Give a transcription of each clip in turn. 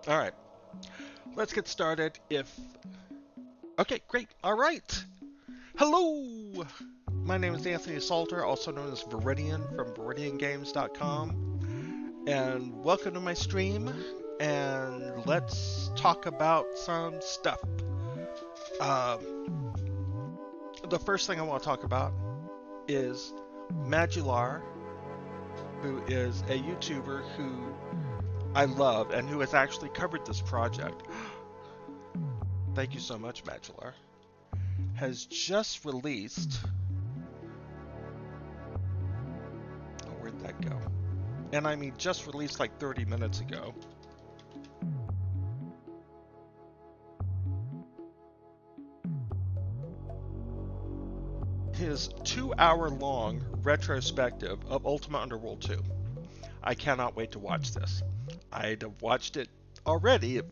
All right, let's get started. Okay, great. All right. Hello. My name is Anthony Salter, also known as Viridian from ViridianGames.com, and welcome to my stream. And let's talk about some stuff. Uh, the first thing I want to talk about is Madular, who is a YouTuber who I love and who has actually covered this project. Thank you so much, Madular. Has just released. Oh, where'd that go? And I mean, just released like 30 minutes ago. His 2-hour-long retrospective of Ultima Underworld 2. I cannot wait to watch this. I'd have watched it already if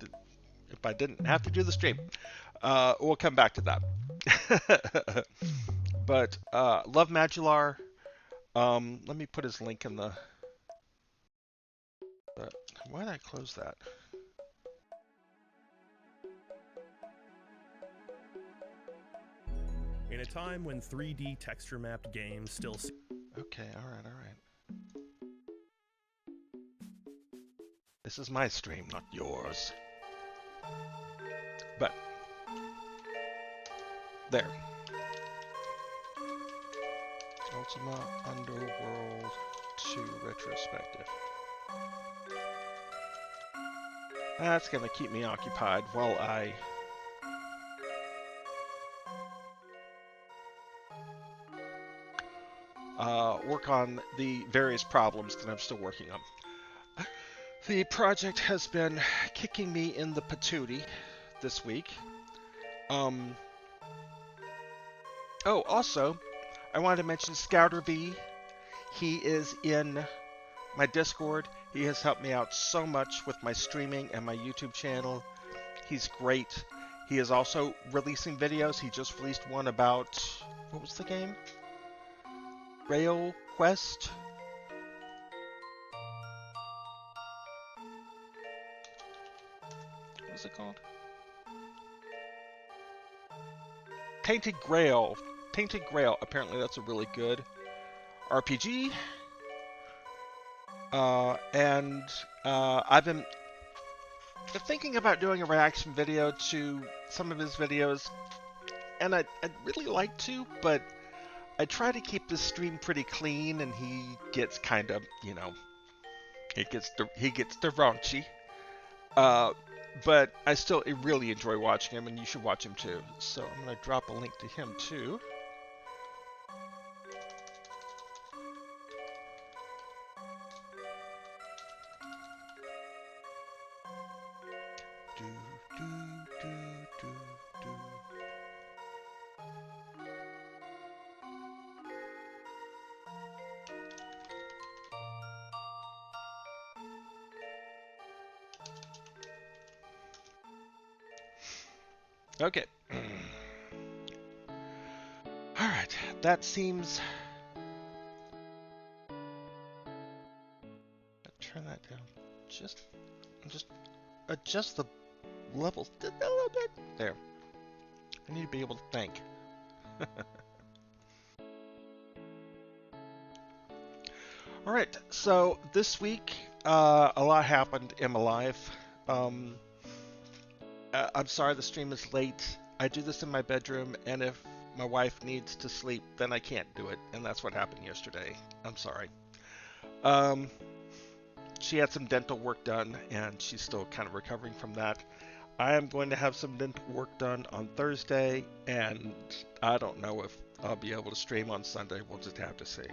I didn't have to do the stream. We'll come back to that. But love Madular. Let me put his link in the. Why did I close that? In a time when 3D texture mapped games still. Okay, all right. This is my stream, not yours. But there. Ultima Underworld 2 retrospective. That's gonna keep me occupied while I work on the various problems that I'm still working on. The project has been kicking me in the patootie this week. Oh, also, I wanted to mention Scouter B. He is in my Discord. He has helped me out so much with my streaming and my YouTube channel. He's great. He is also releasing videos. He just released one about, what was the game? Rail Quest? What was it called? Painted Grail. Painted Grail. Apparently that's a really good RPG. I've been thinking about doing a reaction video to some of his videos, and I'd really like to, but I try to keep the stream pretty clean, and he gets kind of, he gets the raunchy. But I still really enjoy watching him, and you should watch him too. So I'm gonna drop a link to him too. Okay. Alright, that seems... Turn that down. Just adjust the levels a little bit. There. I need to be able to think. Alright, so this week, a lot happened in my life. I'm sorry the stream is late. I do this in my bedroom, and if my wife needs to sleep, then I can't do it, and that's what happened yesterday. I'm sorry. She had some dental work done, and she's still kind of recovering from that. I am going to have some dental work done on Thursday, and I don't know if I'll be able to stream on Sunday. We'll just have to see.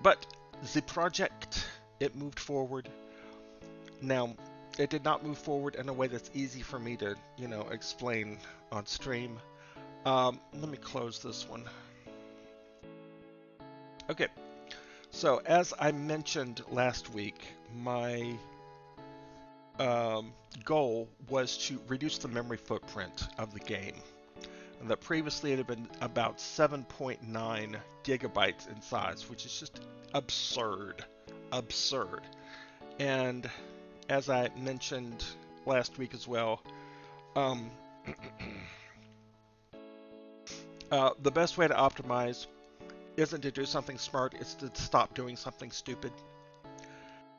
But the project, it moved forward. Now, it did not move forward in a way that's easy for me to, explain on stream. Let me close this one. Okay, so as I mentioned last week, my goal was to reduce the memory footprint of the game. And that previously it had been about 7.9 gigabytes in size, which is just absurd. And as I mentioned last week as well, um, the best way to optimize isn't to do something smart, it's to stop doing something stupid.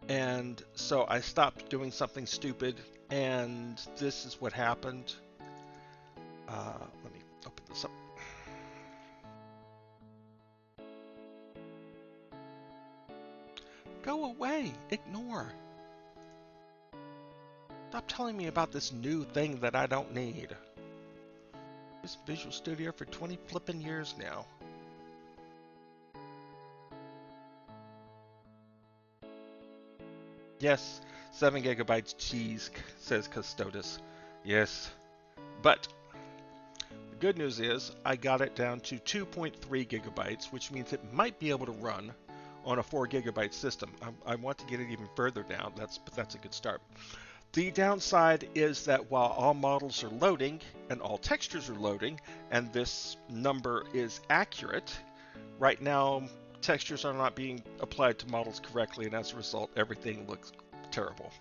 And so I stopped doing something stupid, and this is what happened. Let me open this up. Go away! Ignore! Stop telling me about this new thing that I don't need. This Visual Studio for 20 flippin' years now. Yes, 7 gigabytes cheese, says Custodes. Yes. But the good news is I got it down to 2.3 gigabytes, which means it might be able to run on a 4 gigabyte system. I want to get it even further down. That's a good start. The downside is that while all models are loading and all textures are loading, and this number is accurate, right now textures are not being applied to models correctly, and as a result, everything looks terrible.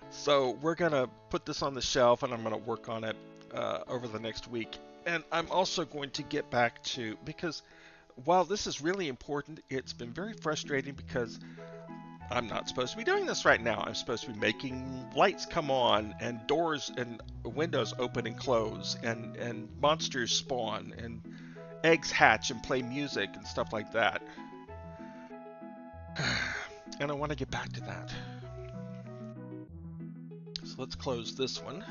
So we're going to put this on the shelf, and I'm going to work on it over the next week. And I'm also going to get back to, because while this is really important, it's been very frustrating because I'm not supposed to be doing this right now. I'm supposed to be making lights come on and doors and windows open and close and monsters spawn and eggs hatch and play music and stuff like that. And I want to get back to that. So let's close this one.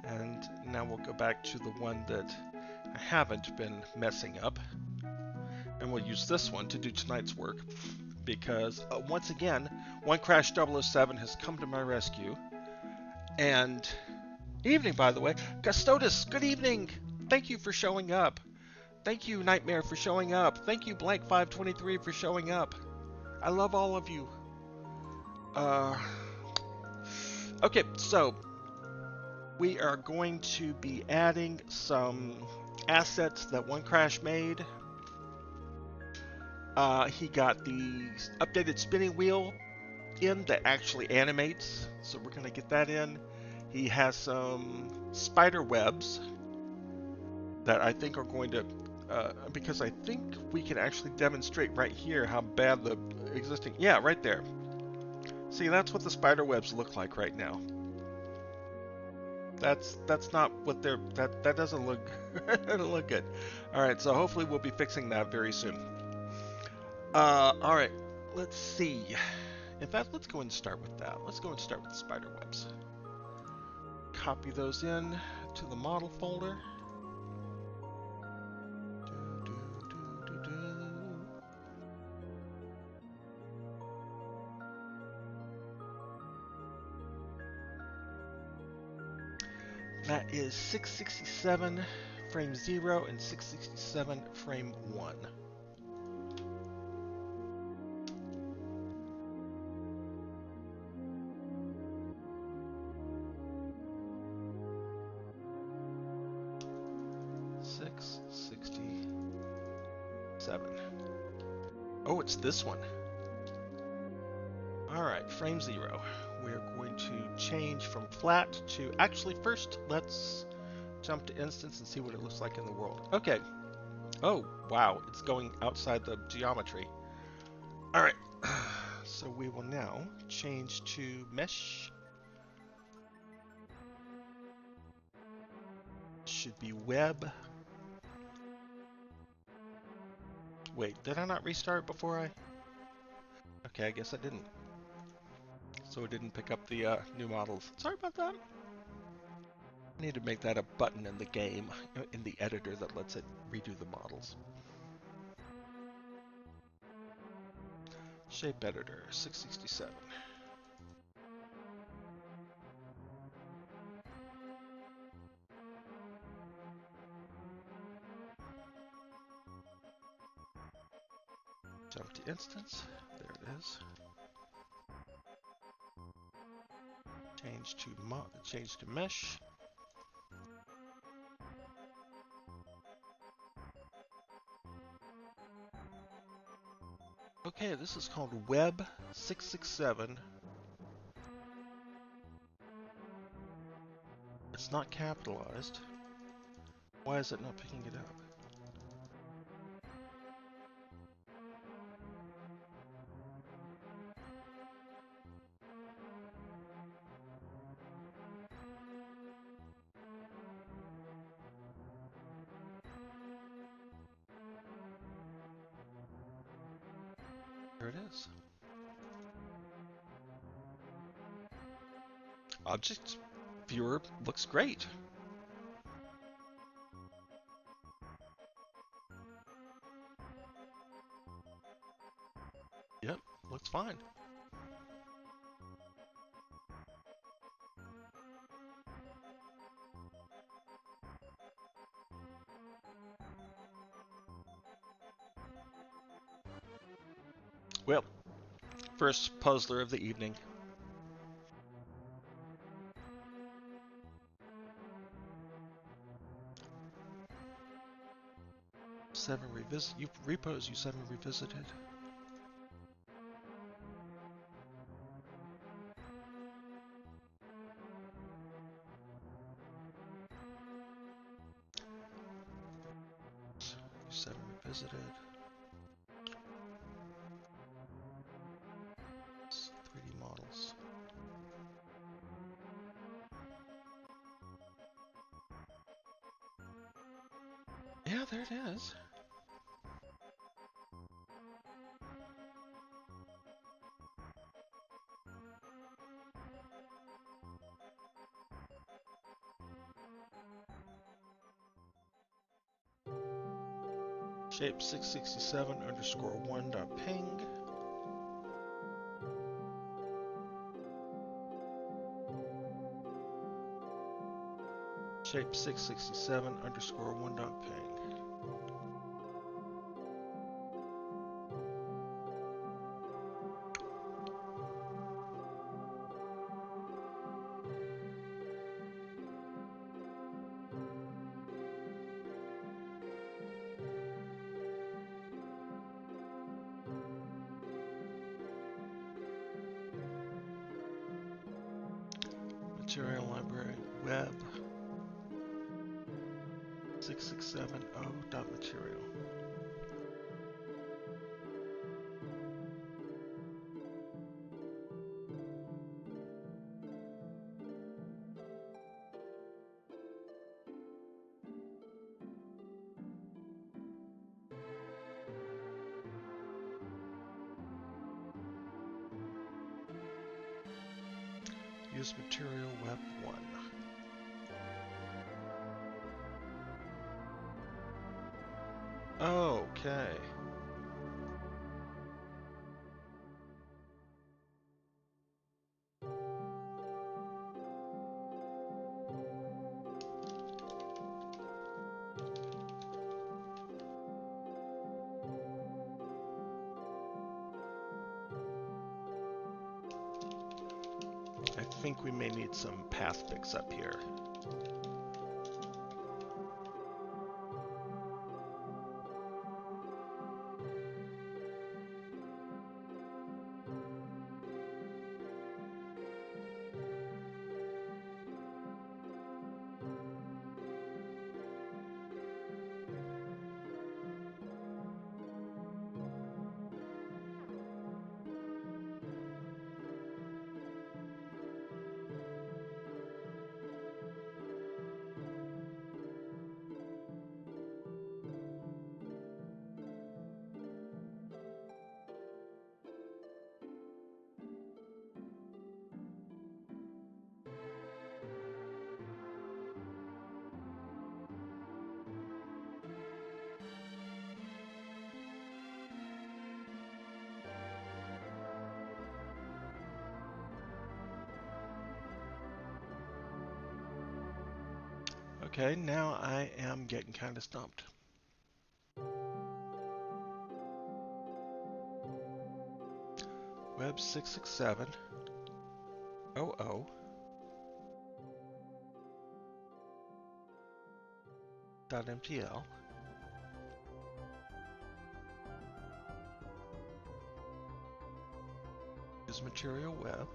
And now we'll go back to the one that I haven't been messing up. And we'll use this one to do tonight's work. Because once again, One Crash 007 has come to my rescue. And evening, by the way. Custodes, good evening. Thank you for showing up. Thank you, Nightmare, for showing up. Thank you, Blank523, for showing up. I love all of you. Okay, so we are going to be adding some assets that One Crash made. He got the updated spinning wheel in that actually animates, so we're going to get that in. He has some spider webs that I think are going to, because I think we can actually demonstrate right here how bad the existing, yeah, right there. See, that's what the spider webs look like right now. That's not what they're, that doesn't look, doesn't look good. All right, so hopefully we'll be fixing that very soon. All right, let's see. In fact, let's go and start with that. Let's go and start with the spider webs. Copy those in to the model folder. That is 667 frame 0 and 667 frame 1. Oh, it's this one. Alright, frame 0. We're going to change from flat to... Actually, first, let's jump to instance and see what it looks like in the world. Okay. Oh, wow. It's going outside the geometry. Alright. So we will now change to mesh. Should be web. Wait, did I not restart before I... Okay, I guess I didn't. So it didn't pick up the new models. Sorry about that. I need to make that a button in the game, in the editor that lets it redo the models. Shape editor, 667. Jump to instance. There it is. Change to mesh. Okay, this is called Web 667. It's not capitalized. Why is it not picking it up? There it is. Object viewer looks great. Yep, looks fine. Well, first puzzler of the evening. Repos you haven't revisited. You 7 revisited. 3D models. Yeah, there it is. Shape 667_1.ping. Shape 667_1.ping. Material library web 6670.material. Use material web 1. Okay. I think we may need some path picks up here. Okay, now I am getting kind of stumped. Web 667.00. .mtl. Use material web.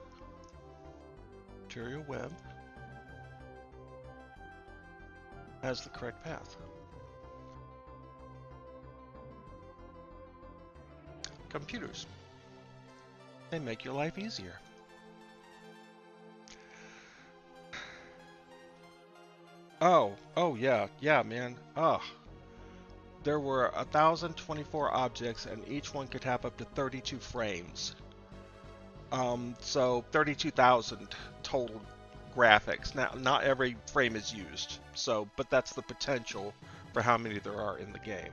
Material web has the correct path. Computers. They make your life easier. Oh yeah, man. There were 1,024 objects, and each one could have up to 32 frames. So 32,000 total graphics. Now, not every frame is used, but that's the potential for how many there are in the game.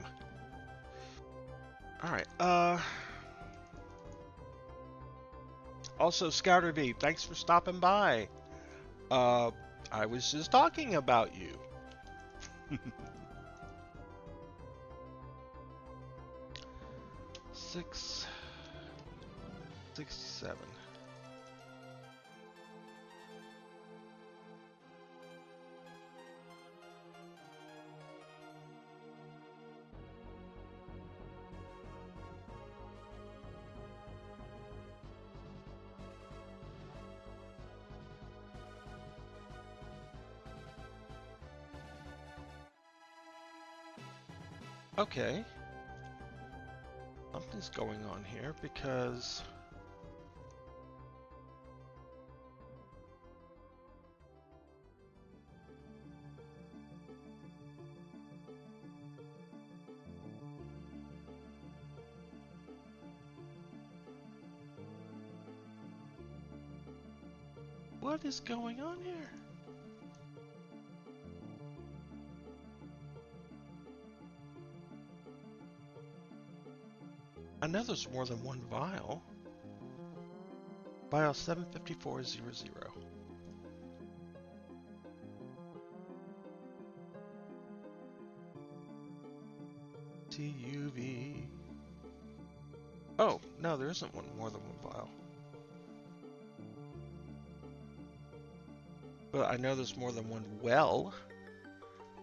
All right. Also, Scouter V, thanks for stopping by. I was just talking about you. 667. Okay. Something's going on here because what is going on here? I know there's more than one vial. Vial 75400. TUV. Oh, no, there isn't more than one vial. But I know there's more than one well.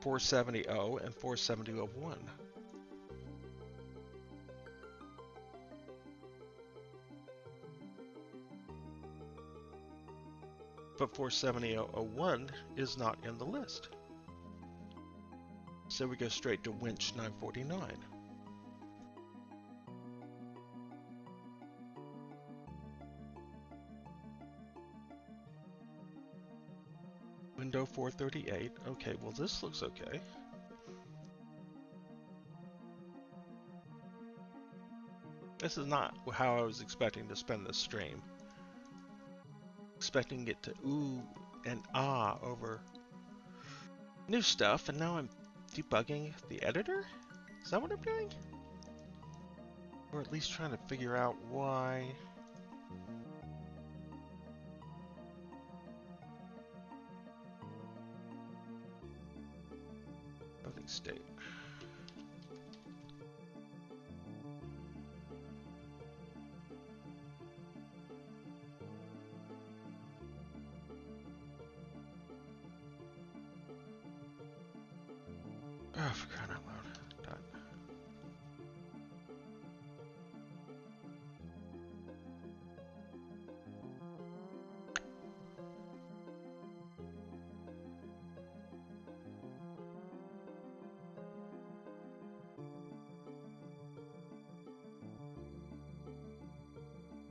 470-0 and 470-01. But 470-01 is not in the list. So we go straight to winch 949. Window 438. Okay, well this looks okay. This is not how I was expecting to spend this stream. Expecting it to ooh and ah over new stuff, and now I'm debugging the editor? Is that what I'm doing? Or at least trying to figure out why. Loading state. Oh, for crying out loud. Done.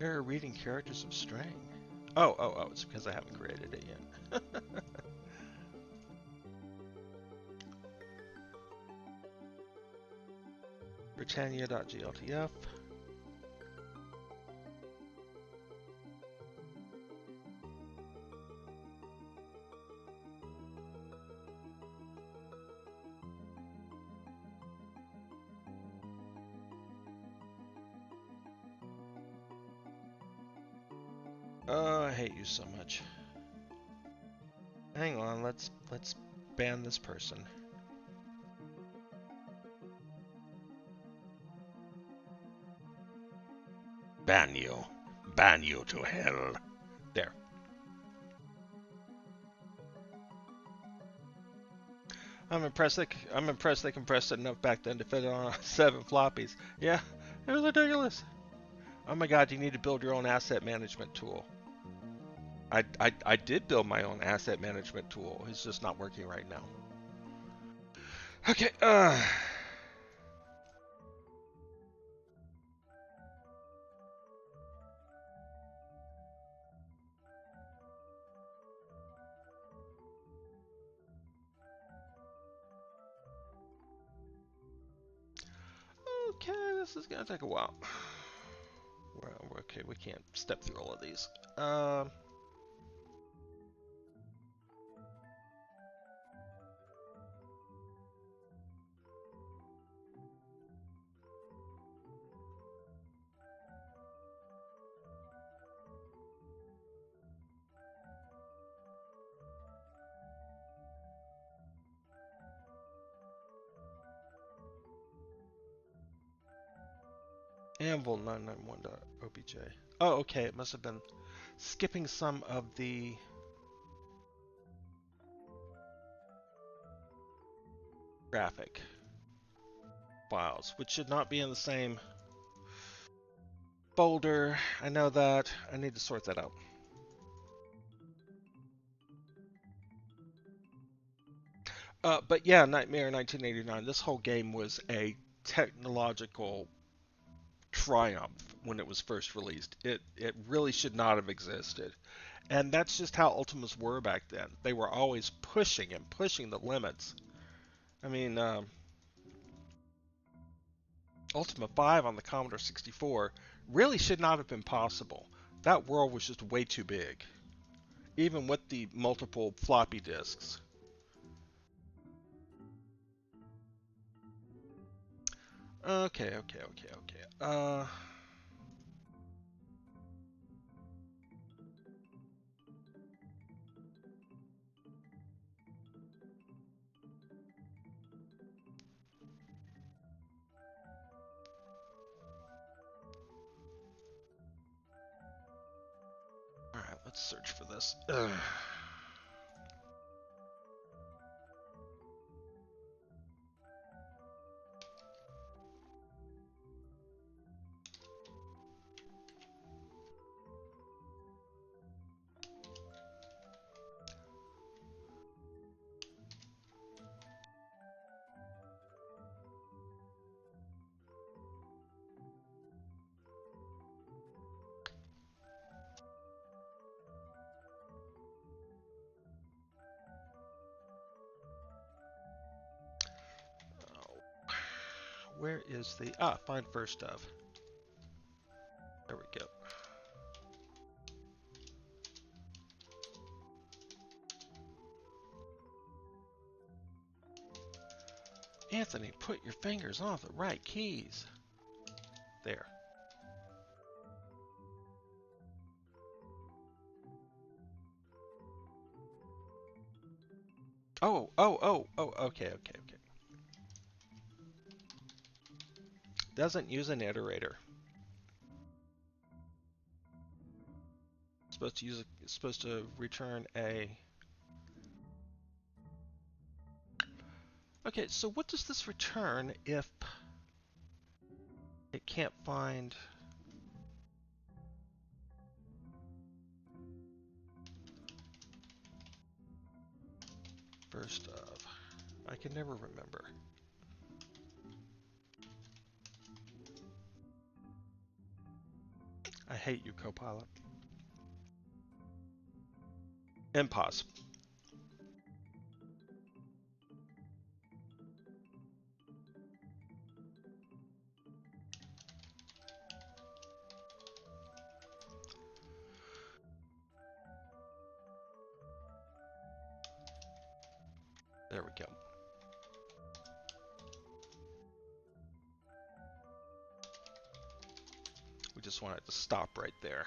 Error reading characters of string. Oh, it's because I haven't created it yet. Britannia.gltf. Oh, I hate you so much. Hang on, let's ban this person. Ban you. Ban you to hell. There. I'm impressed they compressed it enough back then to fit it on 7 floppies. Yeah, it was ridiculous. Oh my god, you need to build your own asset management tool. I did build my own asset management tool. It's just not working right now. Okay, okay, this is gonna take a while. Well, okay, we can't step through all of these. Anvil 991.obj. Oh, okay, it must have been skipping some of the graphic files, which should not be in the same folder. I know that. I need to sort that out. But yeah, Nightmare 1989. This whole game was a technological triumph when it was first released. It really should not have existed. And that's just how Ultimas were back then. They were always pushing and pushing the limits. I mean, Ultima 5 on the Commodore 64 really should not have been possible. That world was just way too big, even with the multiple floppy disks. Okay. Alright, let's search for this. Ugh. Where is the... find first of. There we go. Anthony, put your fingers on the right keys. There. Oh, okay. Doesn't use an iterator. It's supposed to return a... Okay, so what does this return if it can't find... First of... I can never remember. I hate you, Copilot. Impos. There we go. We just want it to stop right there,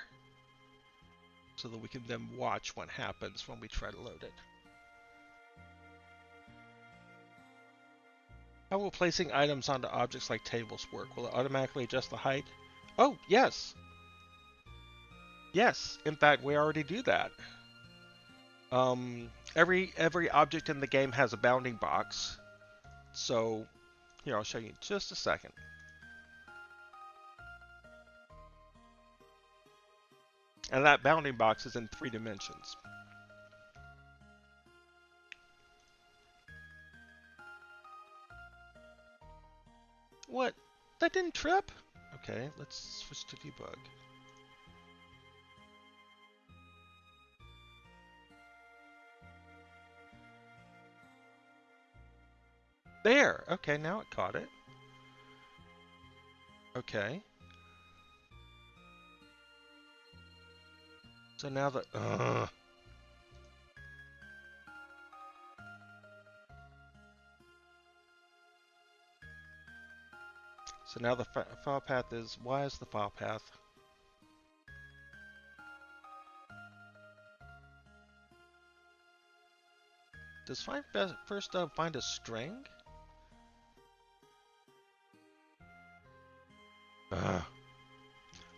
so that we can then watch what happens when we try to load it. How will placing items onto objects like tables work? Will it automatically adjust the height? Oh, yes! Yes, in fact, we already do that. Every object in the game has a bounding box. So, here, I'll show you in just a second. And that bounding box is in 3 dimensions. What? That didn't trip? Okay, let's switch to debug. There! Okay, now it caught it. Okay. So now the... So now the file path is... Why is the file path? Does find first find a string?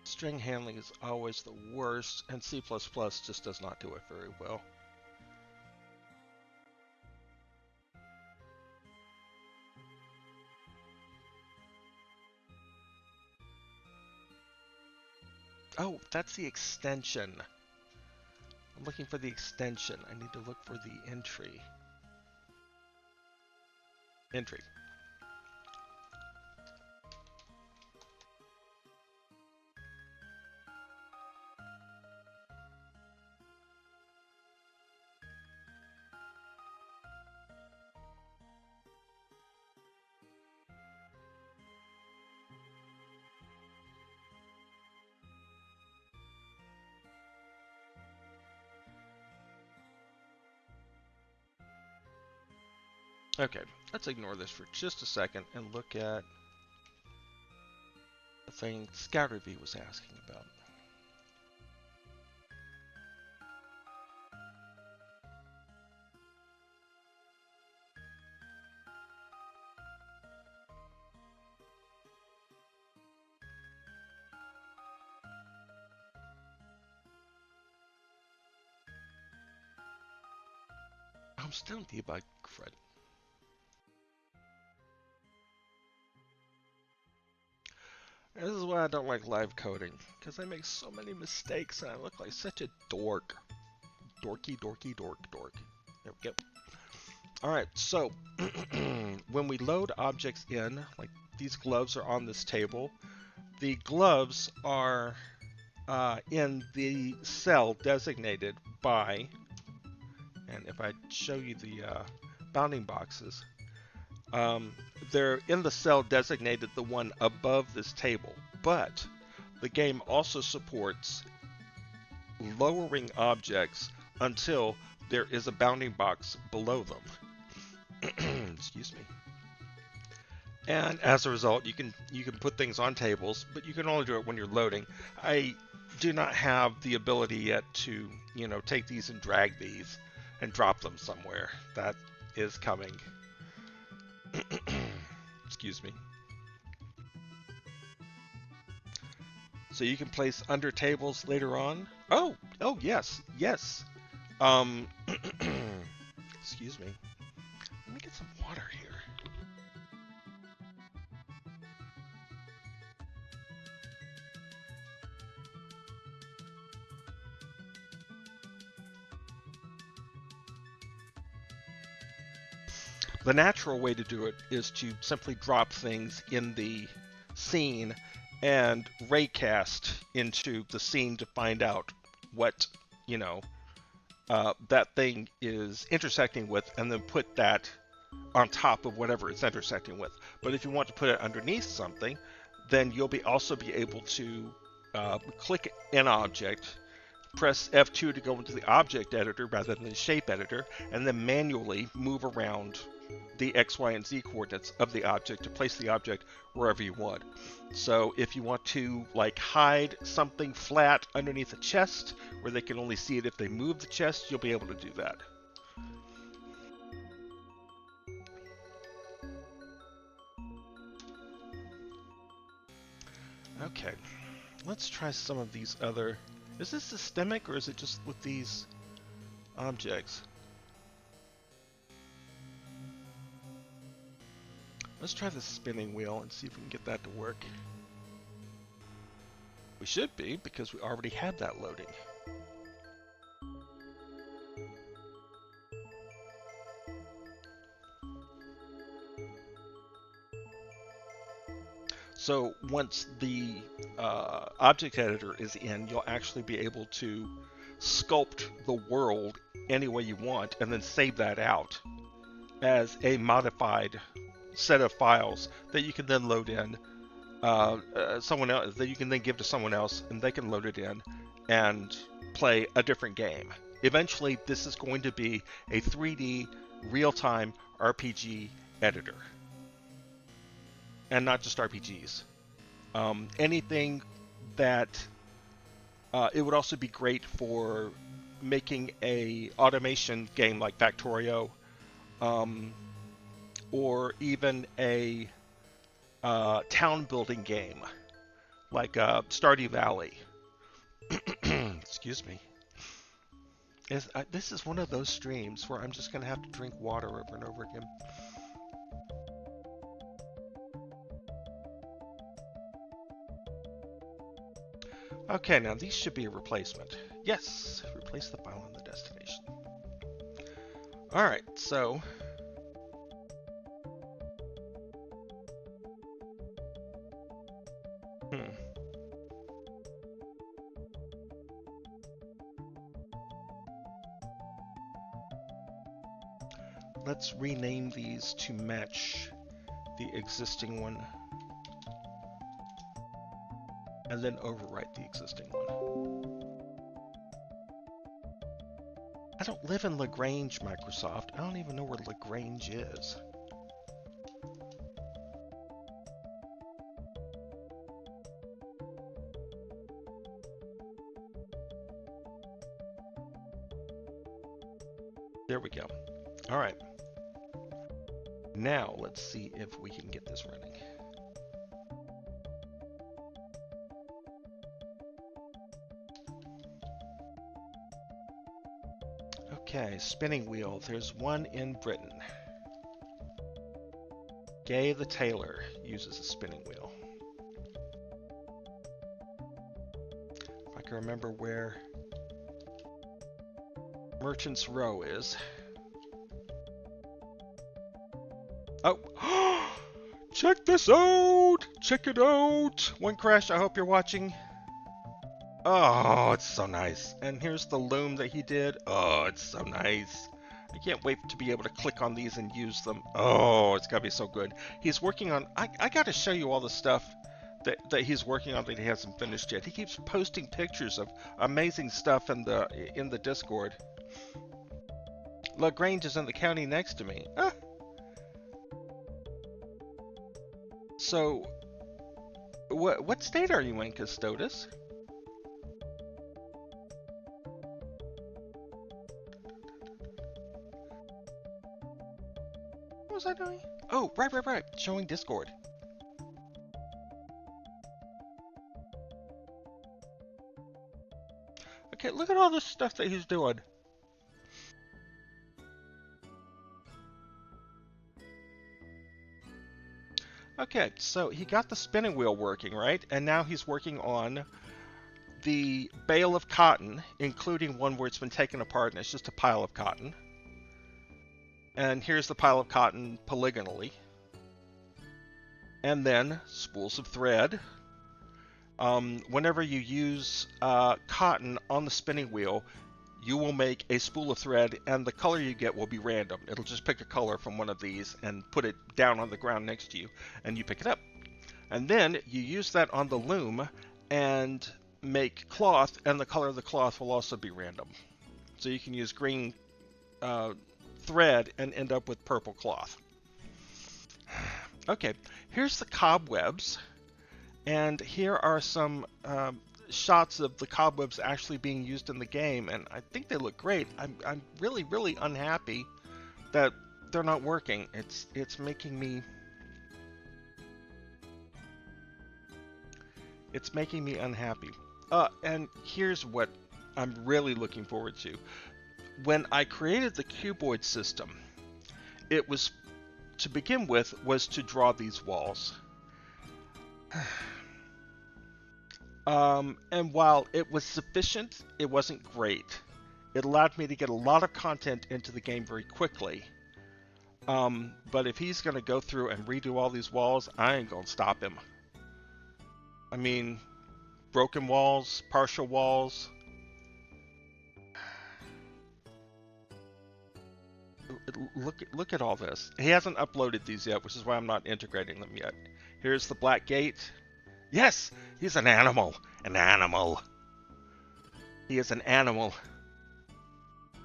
String handling is always the worst, and C++ just does not do it very well. Oh, that's the extension. I'm looking for the extension. I need to look for the entry. Entry. Okay, let's ignore this for just a second and look at the thing ScouterV was asking about. I'm still in debug, Fred. This is why I don't like live coding, because I make so many mistakes and I look like such a dork. Dorky, dorky, dork, dork. There we go. Alright, so when we load objects in, like these gloves are on this table, the gloves are in the cell designated by, and if I show you the bounding boxes, they're in the cell designated the one above this table, but the game also supports lowering objects until there is a bounding box below them. Excuse me. And as a result, you can put things on tables, but you can only do it when you're loading. I do not have the ability yet to, take these and drag these and drop them somewhere. That is coming. Excuse me. So you can place under tables later on. Oh, yes. Excuse me. Let me get some water here. The natural way to do it is to simply drop things in the scene and raycast into the scene to find out what, that thing is intersecting with, and then put that on top of whatever it's intersecting with. But if you want to put it underneath something, then you'll also be able to click an object, press F2 to go into the object editor rather than the shape editor, and then manually move around the X, Y, and Z coordinates of the object to place the object wherever you want. So if you want to hide something flat underneath a chest where they can only see it if they move the chest, you'll be able to do that. Okay, let's try some of these other... Is this systemic or is it just with these objects? Let's try the spinning wheel and see if we can get that to work. We should be, because we already had that loading. So once the object editor is in, you'll actually be able to sculpt the world any way you want and then save that out as a modified set of files that you can then load in someone else, that you can then give to someone else, and they can load it in and play a different game. Eventually, this is going to be a 3D real-time RPG editor, and not just RPGs. Anything that it would also be great for making a automation game like Factorio, or even a town building game like Stardew Valley. Excuse me. This is one of those streams where I'm just going to have to drink water over and over again. Okay, now these should be a replacement. Yes, replace the file in the destination. Alright, so let's rename these to match the existing one, and then overwrite the existing one. I don't live in LaGrange, Microsoft. I don't even know where LaGrange is. There we go. All right. Now let's see if we can get this running. Okay, spinning wheel. There's one in Britain. Gay the tailor uses a spinning wheel. If I can remember where Merchant's Row is. Oh! Check this out! Check it out! One Crash, I hope you're watching. Oh, it's so nice. And here's the loom that he did. Oh, it's so nice. I can't wait to be able to click on these and use them. Oh, it's gotta be so good. He's working on... I gotta show you all the stuff that he's working on that he hasn't finished yet. He keeps posting pictures of amazing stuff in the Discord. LaGrange is in the county next to me. Ah. So, what state are you in, Custodes? What was I doing? Oh, right. Showing Discord. Okay, look at all this stuff that he's doing. Okay, so he got the spinning wheel working, right? And now he's working on the bale of cotton, including one where it's been taken apart and it's just a pile of cotton. And here's the pile of cotton polygonally. And then spools of thread. Whenever you use cotton on the spinning wheel, you will make a spool of thread, and the color you get will be random. It'll just pick a color from one of these and put it down on the ground next to you, and you pick it up. And then you use that on the loom and make cloth, and the color of the cloth will also be random. So you can use green thread and end up with purple cloth. Okay, here's the cobwebs, and here are some shots of the cobwebs actually being used in the game, and I think they look great. I'm really unhappy that they're not working. It's making me unhappy. And here's what I'm really looking forward to. When I created the cuboid system, it was, to begin with, was to draw these walls. And while it was sufficient, it wasn't great. It allowed me to get a lot of content into the game very quickly. But if he's going to go through and redo all these walls, I ain't going to stop him. I mean, broken walls, partial walls. Look at all this. He hasn't uploaded these yet, which is why I'm not integrating them yet. Here's the black gate. Yes, he's an animal. An animal. He is an animal.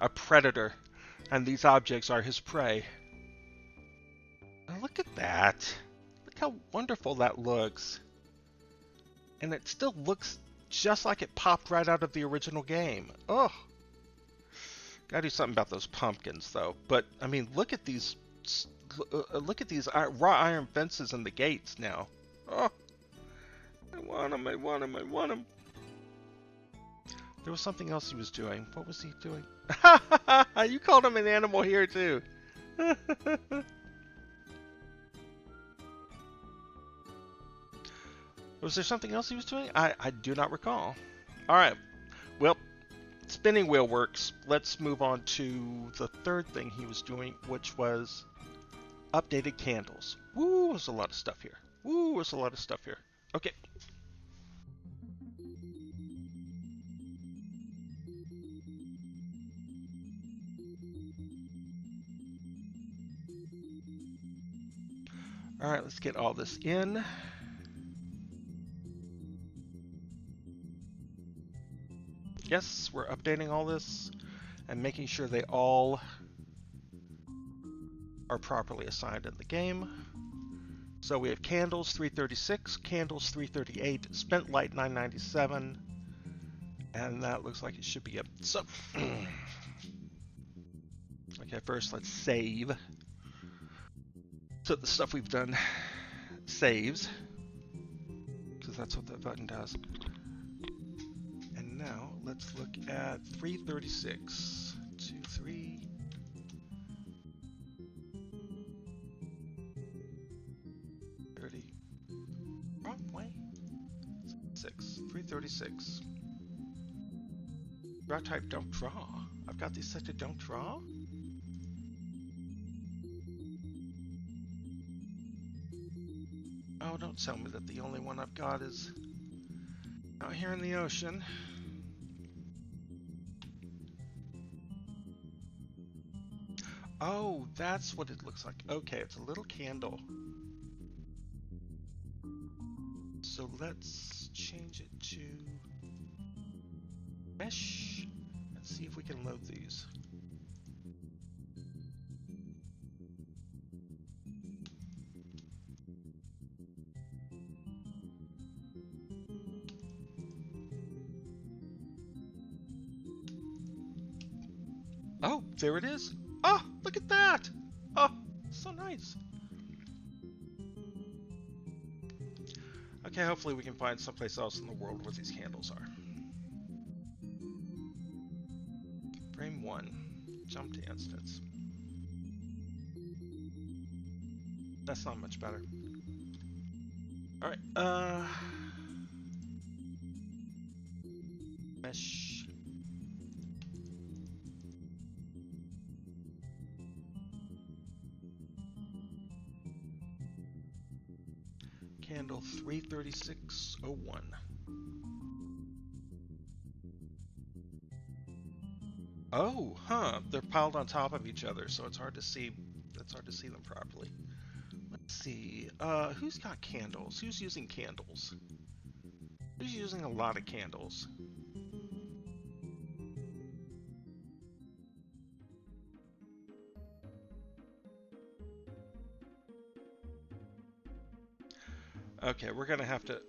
A predator. And these objects are his prey. Now look at that. Look how wonderful that looks. And it still looks just like it popped right out of the original game. Oh. Gotta do something about those pumpkins, though. But, I mean, look at these raw iron fences and the gates now. Oh. I want him, I want him, I want him. There was something else he was doing. What was he doing? You called him an animal here, too. Was there something else he was doing? I do not recall. Alright. Well, spinning wheel works. Let's move on to the third thing he was doing, which was updated candles. Woo, there's a lot of stuff here. Woo, there's a lot of stuff here. Okay. Alright, let's get all this in. Yes, we're updating all this and making sure they all are properly assigned in the game. So we have candles 336, candles 338, spent light 997, and that looks like it should be up. So, okay, first let's save. So the stuff we've done saves, because that's what that button does. And now let's look at 336. 2, 3. Wrong way. 6. 336. Draw type don't draw. I've got these set to don't draw. Oh, don't tell me that the only one I've got is out here in the ocean. Oh, that's what it looks like. Okay, it's a little candle. So let's change it to mesh and see if we can load these. Oh, there it is. Oh, look at that. Oh, so nice. Okay, hopefully we can find someplace else in the world where these candles are. Frame 1. Jump to instance. That's not much better. Alright, mesh. Candle 33601. Oh, huh. They're piled on top of each other, so it's hard to see. It's hard to see them properly. Let's see. Who's got candles? Who's using candles? Who's using a lot of candles? Okay, we're gonna have to...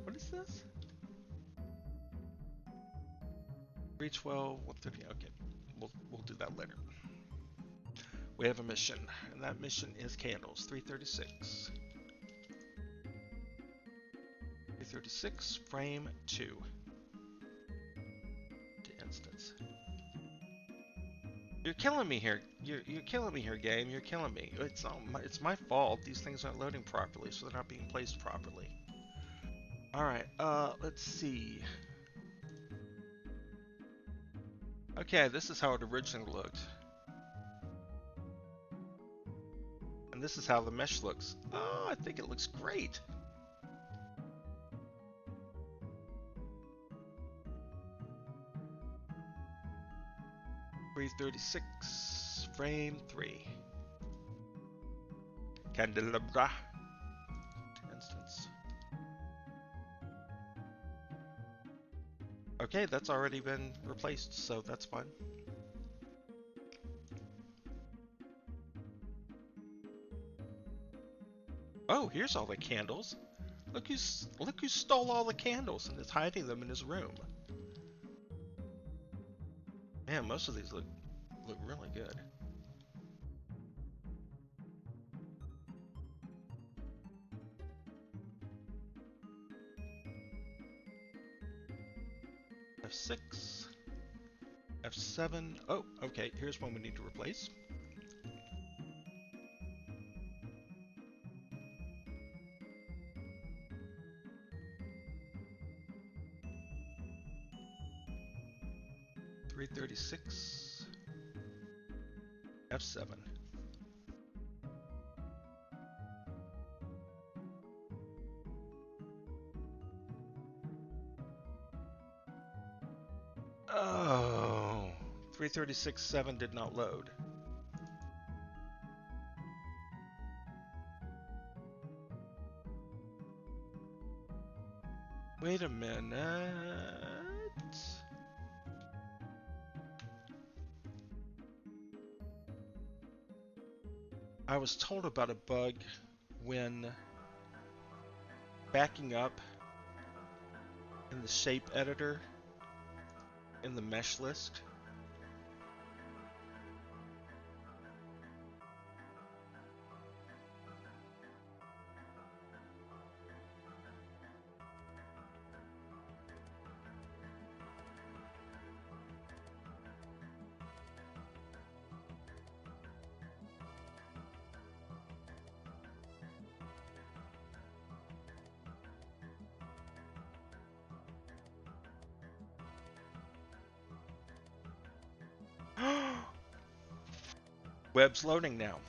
What is this? 312, 130, okay. We'll do that later. We have a mission, and that mission is candles, 336. 336, frame 2. To instance. You're killing me here. You're killing me here, game. You're killing me. It's my fault. These things aren't loading properly, so they're not being placed properly. All right. Let's see. Okay, this is how it originally looked. And this is how the mesh looks. Oh, I think it looks great. .336 frame 3. Candelabra instance. Okay, that's already been replaced, so that's fine. Oh, here's all the candles. Look who stole all the candles and is hiding them in his room. Man, most of these look really good. F6, F7. Oh, okay, here's one we need to replace. .336, F7. Oh, 336.7 did not load. Wait a minute. I was told about a bug when backing up in the shape editor in the mesh list. Web's loading now.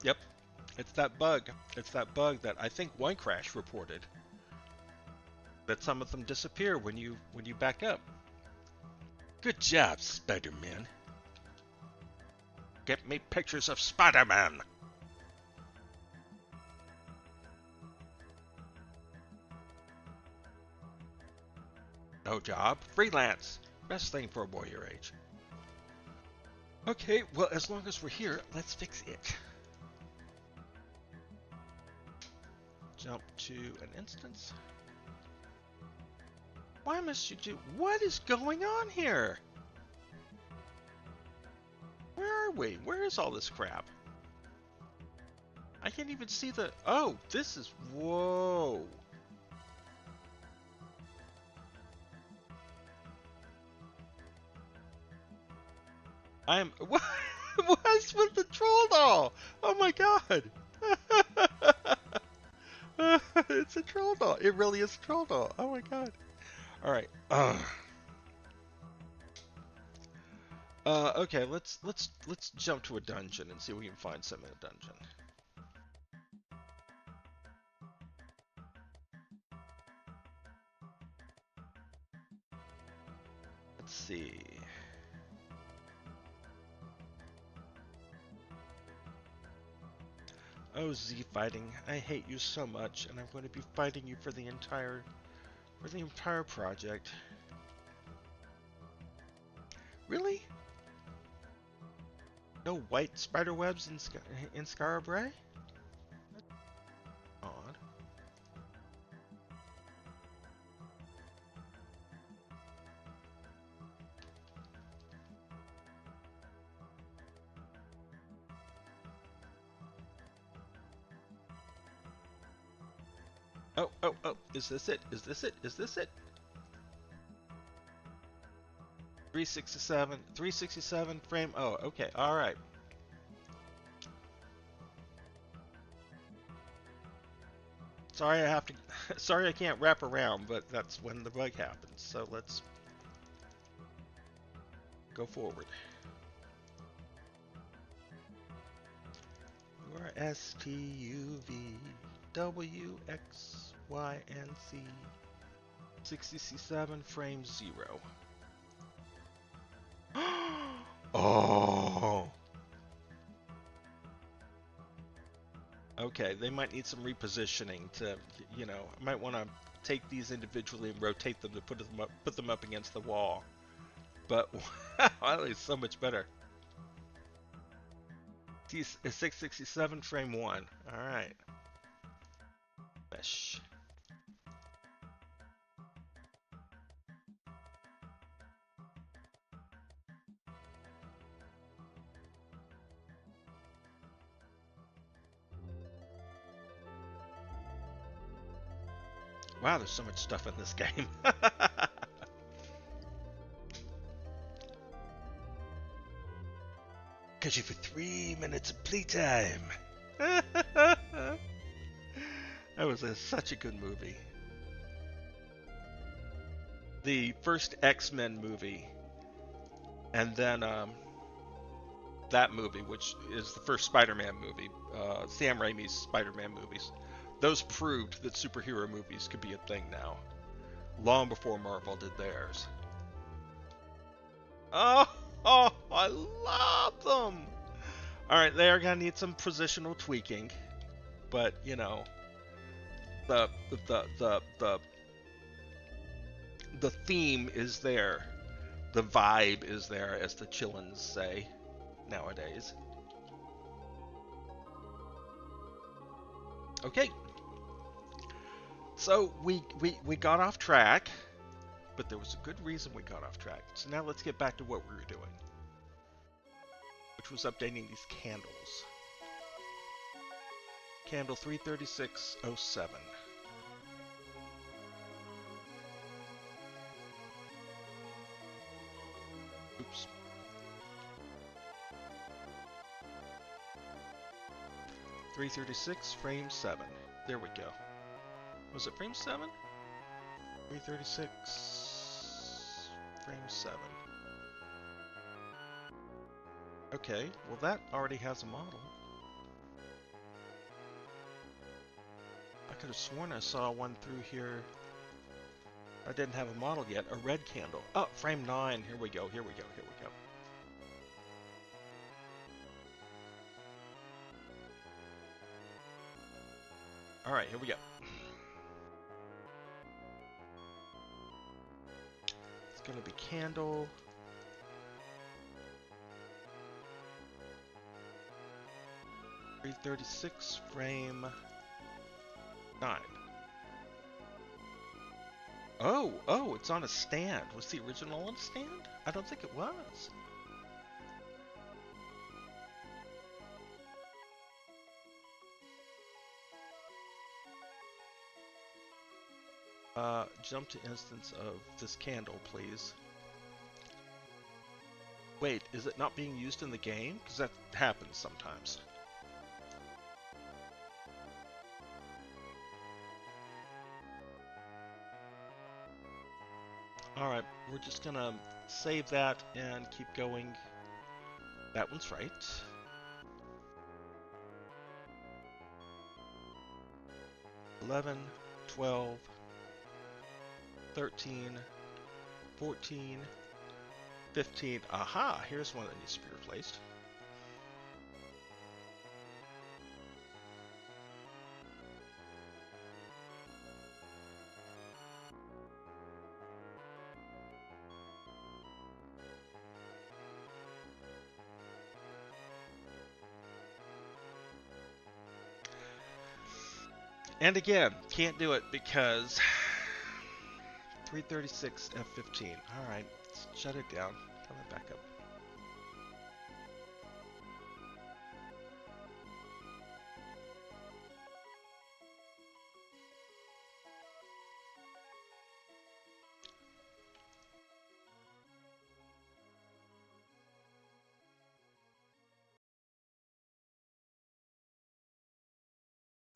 Yep, it's that bug. It's that bug that I think OneCrash reported. That some of them disappear when you back up. Good job, Spider-Man. Get me pictures of Spider-Man. No job, freelance. Best thing for a boy your age. Okay, well, as long as we're here, let's fix it. Jump to an instance. Why must you do... What is going on here? Where are we? Where is all this crap? I can't even see the... Oh, this is... Whoa. I'm... What's with the troll doll? Oh my god. It's a troll doll. It really is a troll doll. Oh my god. Alright. Okay, let's jump to a dungeon and see if we can find something in a dungeon. Let's see. Oh, Z fighting. I hate you so much, and I'm going to be fighting you for the entire project. Really? No white spider webs in Scarabray? Odd. Oh, oh, oh, is this it? Is this it? Is this it? 367 frame. Oh, okay, alright. Sorry I have to, sorry I can't wrap around, but that's when the bug happens. So let's go forward. You are S, T, U, V, W, X, Y, and Z. 67 frame 0. Oh! Okay, they might need some repositioning to, you know, might want to take these individually and rotate them to put them up against the wall. But wow, it's so much better. 667 frame 1. All right. Mesh. Wow, there's so much stuff in this game. Got you for 3 minutes of playtime. That was such a good movie. The first X-Men movie, and then that movie, which is the first Spider-Man movie, Sam Raimi's Spider-Man movies. Those proved that superhero movies could be a thing now, long before Marvel did theirs. Oh, I love them. All right, they are gonna need some positional tweaking, but you know, the the theme is there, the vibe is there, as the Chillins say nowadays. Okay, so we got off track, but there was a good reason we got off track. So now let's get back to what we were doing, which was updating these candles. Candle 33607. Oops. .336 frame 7. There we go. Was it frame 7? 336 frame 7. Okay, well that already has a model. I could have sworn I saw one through here. I didn't have a model yet. A red candle. Oh, frame 9. Here we go, here we go, here we go. Alright, here we go. It's gonna be candle. .336 frame 9. Oh, it's on a stand. Was the original on a stand? I don't think it was. Jump to instance of this candle, please. Wait, is it not being used in the game? Because that happens sometimes. Alright, we're just gonna save that and keep going. That one's right. $11, $12, $13, $14, $15. Aha! Here's one that needs to be replaced. And again, can't do it because 336 F15. Alright, let's shut it down. Turn it back up.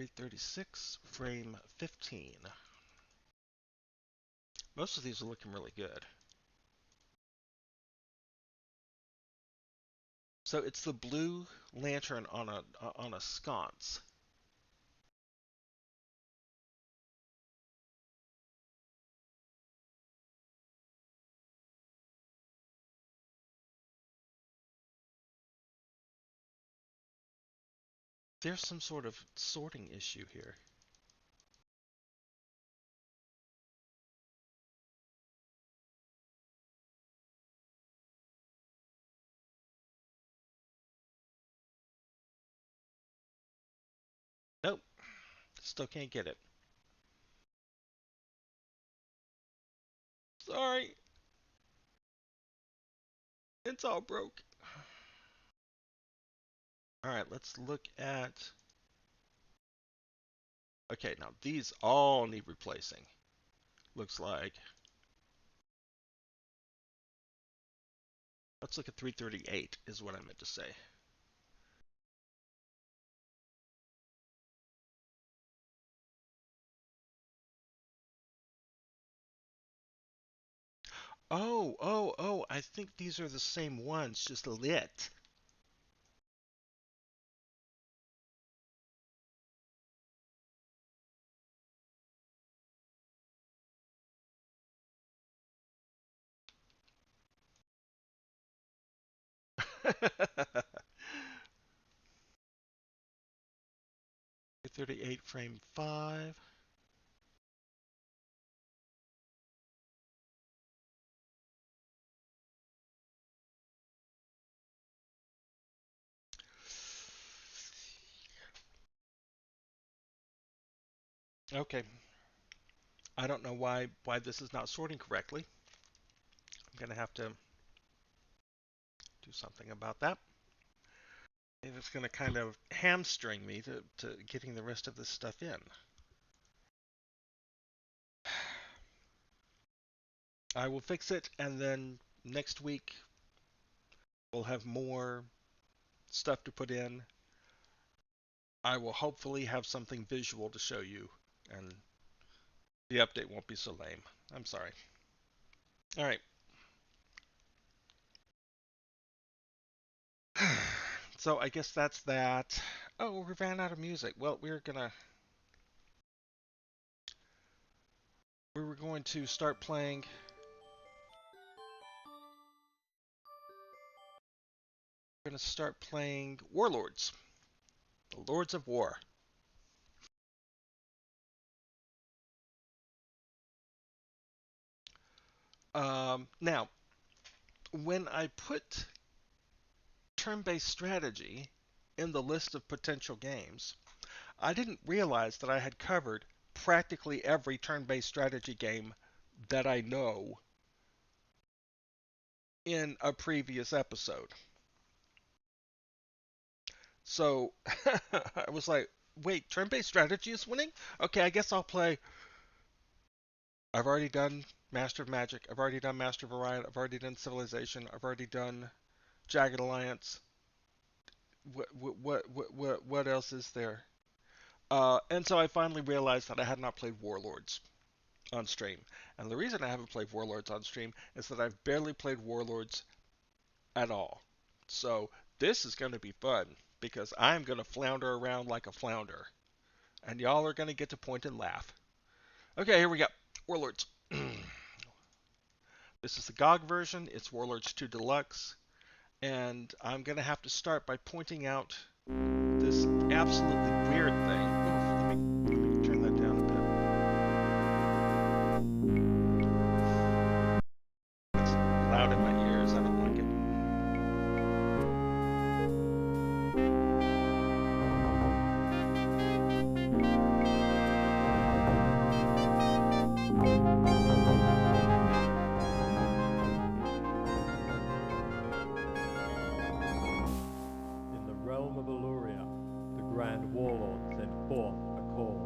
336, frame 15. Most of these are looking really good. So it's the blue lantern on a sconce. There's some sort of sorting issue here. Nope, still can't get it. Sorry, it's all broke. All right, let's look at... Okay, now these all need replacing. Looks like. Let's look at 338 is what I meant to say. Oh, I think these are the same ones, just lit. Three 38 frame 5. Okay. I don't know why this is not sorting correctly. I'm going to have to do something about that. It's going to kind of hamstring me to getting the rest of this stuff in. I will fix it, and then next week we'll have more stuff to put in. I will hopefully have something visual to show you, and the update won't be so lame. I'm sorry. All right. So I guess that's that. Oh, we ran out of music. Well, we were going to start playing. We're going to start playing Warlords, the Lords of War. Now, when I put turn-based strategy in the list of potential games, I didn't realize that I had covered practically every turn-based strategy game that I know in a previous episode. So I was like, wait, turn-based strategy is winning? Okay, I guess I'll play. I've already done Master of Magic. I've already done Master of Orion. I've already done Civilization. I've already done Jagged Alliance. What else is there? And so I finally realized that I had not played Warlords on stream. And the reason I haven't played Warlords on stream is that I've barely played Warlords at all. So this is going to be fun because I'm going to flounder around like a flounder. And y'all are going to get to point and laugh. Okay, here we go. Warlords. This is the GOG version. It's Warlords 2 Deluxe. And I'm going to have to start by pointing out this absolutely weird thing. Oof, let me turn that down a bit. It's loud in my ears. I don't like it. In the realm of Illuria, the Grand Warlord sent forth a call.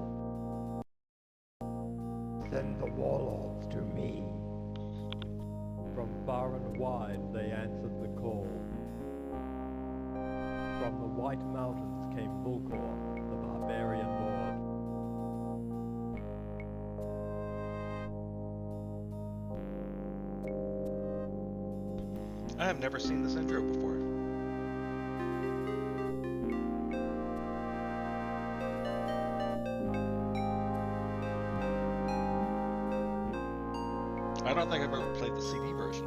Send the warlords to me. From far and wide they answered the call. From the White Mountains came Vulkor, the barbarian lord. I have never seen this intro before. I don't think I've ever played the CD version.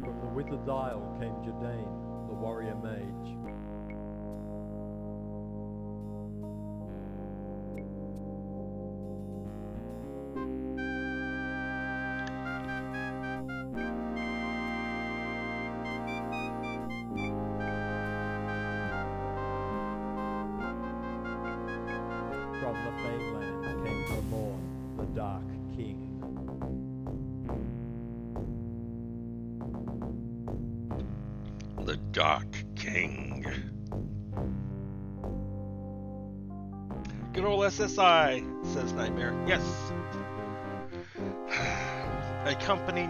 From the Withered Isle came Jadane, the warrior mage. From the mainland came Vermorn, the Dark King. The Dark King. Good old SSI, says Nightmare. Yes. A company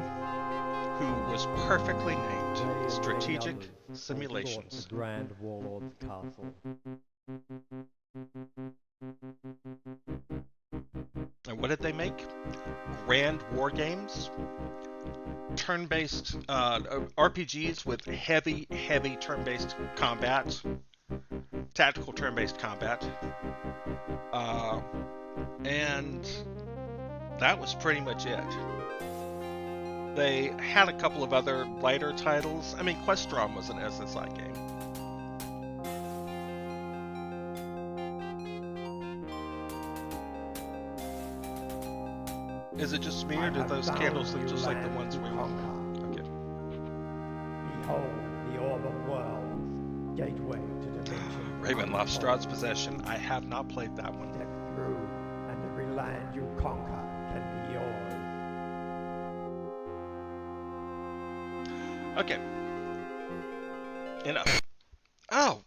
who was perfectly named Strategic Simulations. The Grand Warlords Castle. And what did they make? Grand war games, turn-based RPGs with heavy turn-based combat, tactical turn-based combat, and that was pretty much it. They had a couple of other lighter titles. I mean, Questrom was an SSI game. Is it just me, or do those candles look just like the ones we want? Okay. Behold the orb of worlds, gateway to dimension. Ravenloft, Strahd's Possession. I have not played that one. Step through, and every land you conquer can be yours. Okay. Enough. Oh!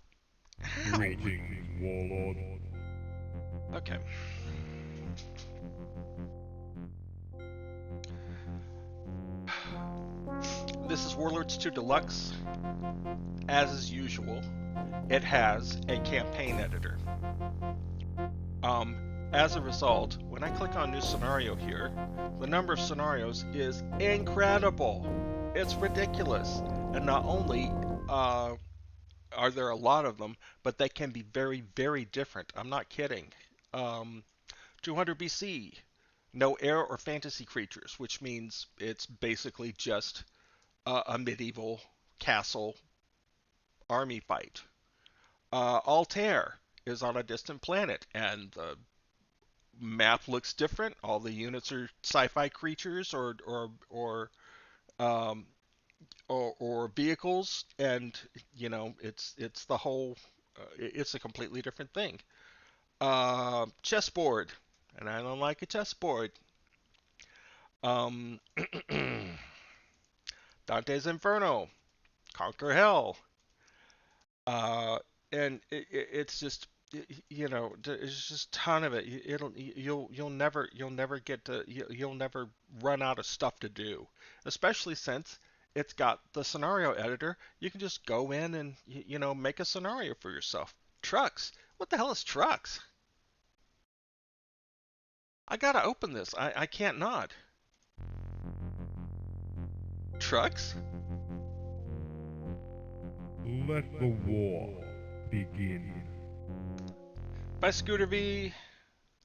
Ow. Greetings, Warlord. Okay. This is Warlords II Deluxe. As is usual, it has a campaign editor. As a result, when I click on new scenario here, the number of scenarios is incredible. It's ridiculous. And not only are there a lot of them, but they can be very, very different. I'm not kidding. 200 BC, no air or fantasy creatures, which means it's basically just a medieval castle army fight. Altair is on a distant planet, and the map looks different. All the units are sci-fi creatures or vehicles, and you know it's the whole. It's a completely different thing. Chessboard, and I don't like a chessboard. Dante's Inferno, Conquer Hell, and it's just you know it's just a ton of it. You'll never get to you'll never run out of stuff to do, especially since it's got the scenario editor. You can just go in and you know make a scenario for yourself. Trucks, what the hell is trucks? I gotta open this. I can't not. Trucks? Let the war begin. Bye, Scooter V.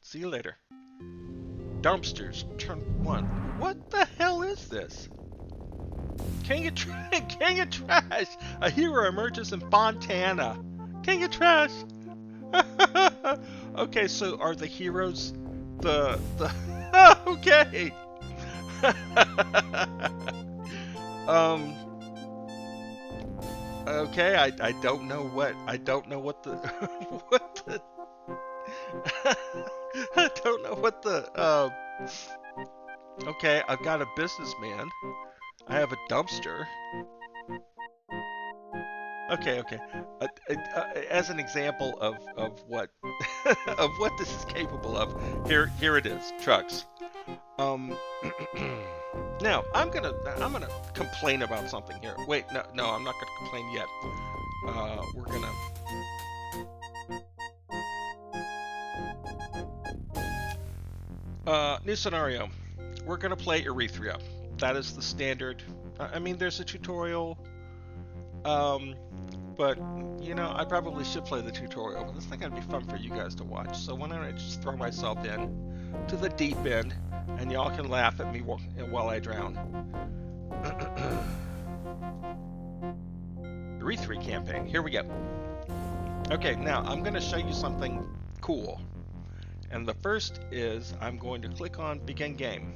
See you later. Dumpsters, turn 1. What the hell is this? King of Trash! A hero emerges in Fontana. King of Trash! Okay, so are the heroes the okay. Okay, I don't know what the what the I don't know what the okay, I've got a businessman. I have a dumpster. Okay. As an example of what of what this is capable of, here it is. Trucks. Now I'm gonna complain about something here. Wait, no, I'm not gonna complain yet. We're gonna new scenario. we're going to play Erythrea. That is the standard. I mean, there's a tutorial, but, you know, I probably should play the tutorial, but this thing would be fun for you guys to watch. So why don't I just throw myself in to the deep end, and y'all can laugh at me while I drown. Erythrea campaign, here we go. Okay, now I'm going to show you something cool. And the first is I'm going to click on Begin Game.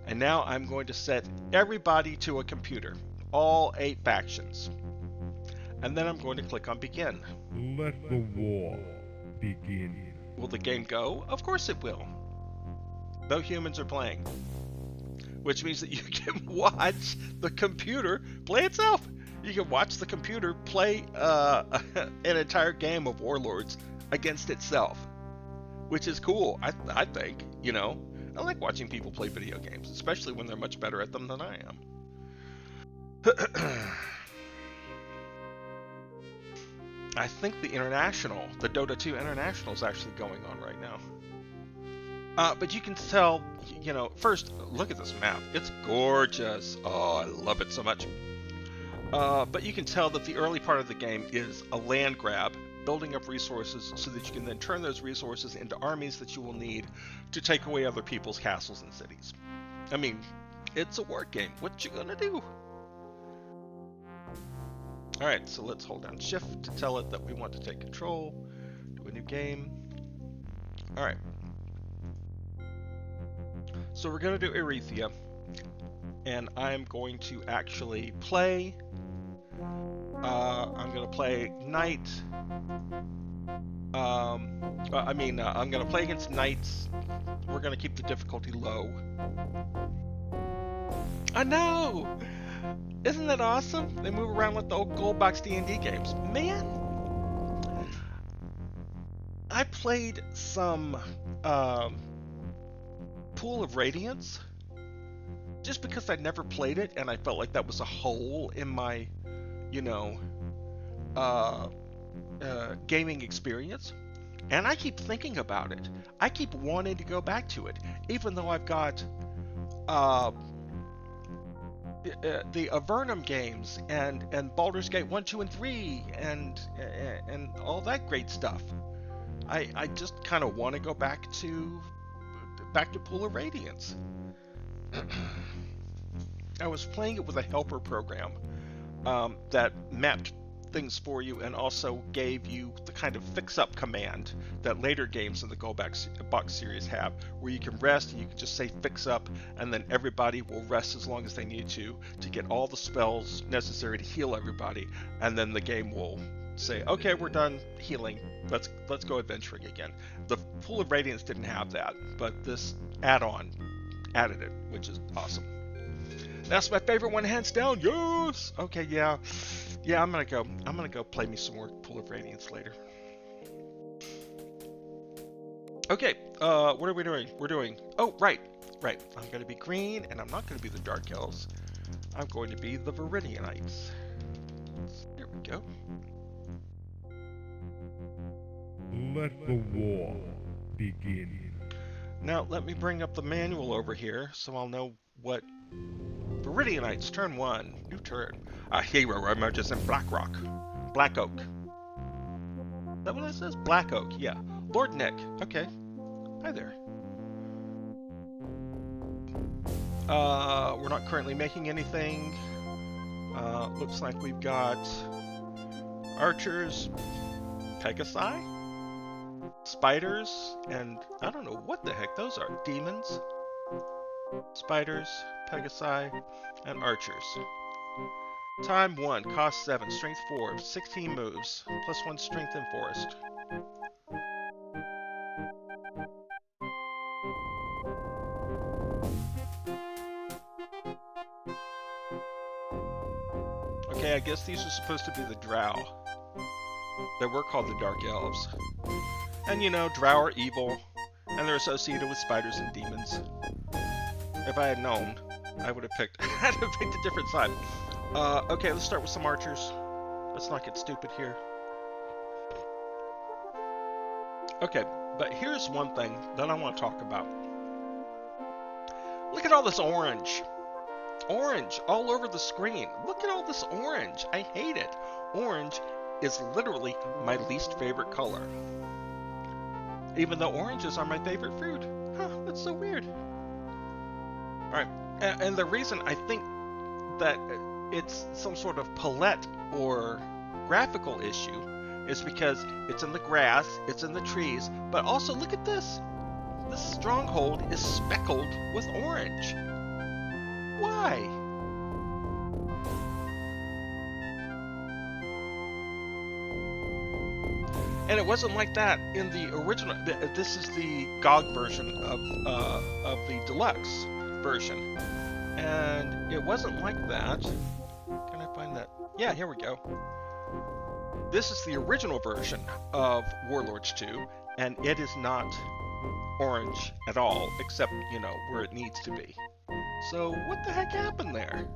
And now I'm going to set everybody to a computer, all 8 factions. And then I'm going to click on Begin. Let the war begin. Will the game go? Of course it will. No humans are playing. Which means that you can watch the computer play itself. You can watch the computer play an entire game of Warlords against itself. Which is cool, I think, you know. I like watching people play video games, especially when they're much better at them than I am. I think the Dota 2 International is actually going on right now. But you can tell, you know, first, look at this map. It's gorgeous. Oh, I love it so much. But you can tell that the early part of the game is a land grab, building up resources so that you can then turn those resources into armies that you will need to take away other people's castles and cities. I mean, it's a war game. What you gonna do? Alright, so let's hold down Shift to tell it that we want to take control. Do a new game. Alright. So we're gonna do Erythrea. And I'm going to actually play. I'm going to play Knight. I'm going to play against Knights. We're going to keep the difficulty low. I know! Isn't that awesome? They move around like the old gold box D&D games. Man! I played some Pool of Radiance just because I'd never played it and I felt like that was a hole in my, you know, gaming experience. And I keep thinking about it. I keep wanting to go back to it, even though I've got the Avernum games and Baldur's Gate 1, 2, and 3 and all that great stuff. I just kind of want to go back to Pool of Radiance. I was playing it with a helper program that mapped things for you and also gave you the kind of fix-up command that later games in the Gold Box series have, where you can rest and you can just say fix up, and then everybody will rest as long as they need to get all the spells necessary to heal everybody, and then the game will say, okay, we're done healing, let's go adventuring again. The Pool of Radiance didn't have that, but this add-on added it, which is awesome. That's my favorite one, hands down. Yes. Okay, yeah. I'm gonna go play me some more Pool of Radiance later. Okay, what are we doing? We're doing. Oh, right. I'm gonna be green, and I'm not gonna be the Dark Elves. I'm going to be the Viridianites. There we go. Let the war begin. Now let me bring up the manual over here so I'll know what. Viridianites, turn 1, new turn. A hero emerges in Black Oak. Is that what it says? Black Oak, yeah. Lord Nick, okay. Hi there. We're not currently making anything. Looks like we've got archers, Pegasi, spiders, and I don't know what the heck those are. Demons, spiders, Pegasi, and archers. Time 1, cost 7, strength 4, 16 moves, plus 1 strength in forest. Okay, I guess these are supposed to be the Drow. They were called the Dark Elves. And you know, Drow are evil, and they're associated with spiders and demons. If I had known, I would have picked a different side. Okay, let's start with some archers. Let's not get stupid here. Okay, but here's one thing that I want to talk about. Look at all this orange. Orange all over the screen. Look at all this orange. I hate it. Orange is literally my least favorite color. Even though oranges are my favorite fruit. Huh, that's so weird. Alright, and the reason I think that it's some sort of palette or graphical issue is because it's in the grass, it's in the trees, but also look at this. This stronghold is speckled with orange. Why? And it wasn't like that in the original. This is the GOG version of the deluxe version, and it wasn't like that. Can I find that? Yeah, here we go. This is the original version of Warlords 2, and it is not orange at all, except, you know, where it needs to be. So what the heck happened there?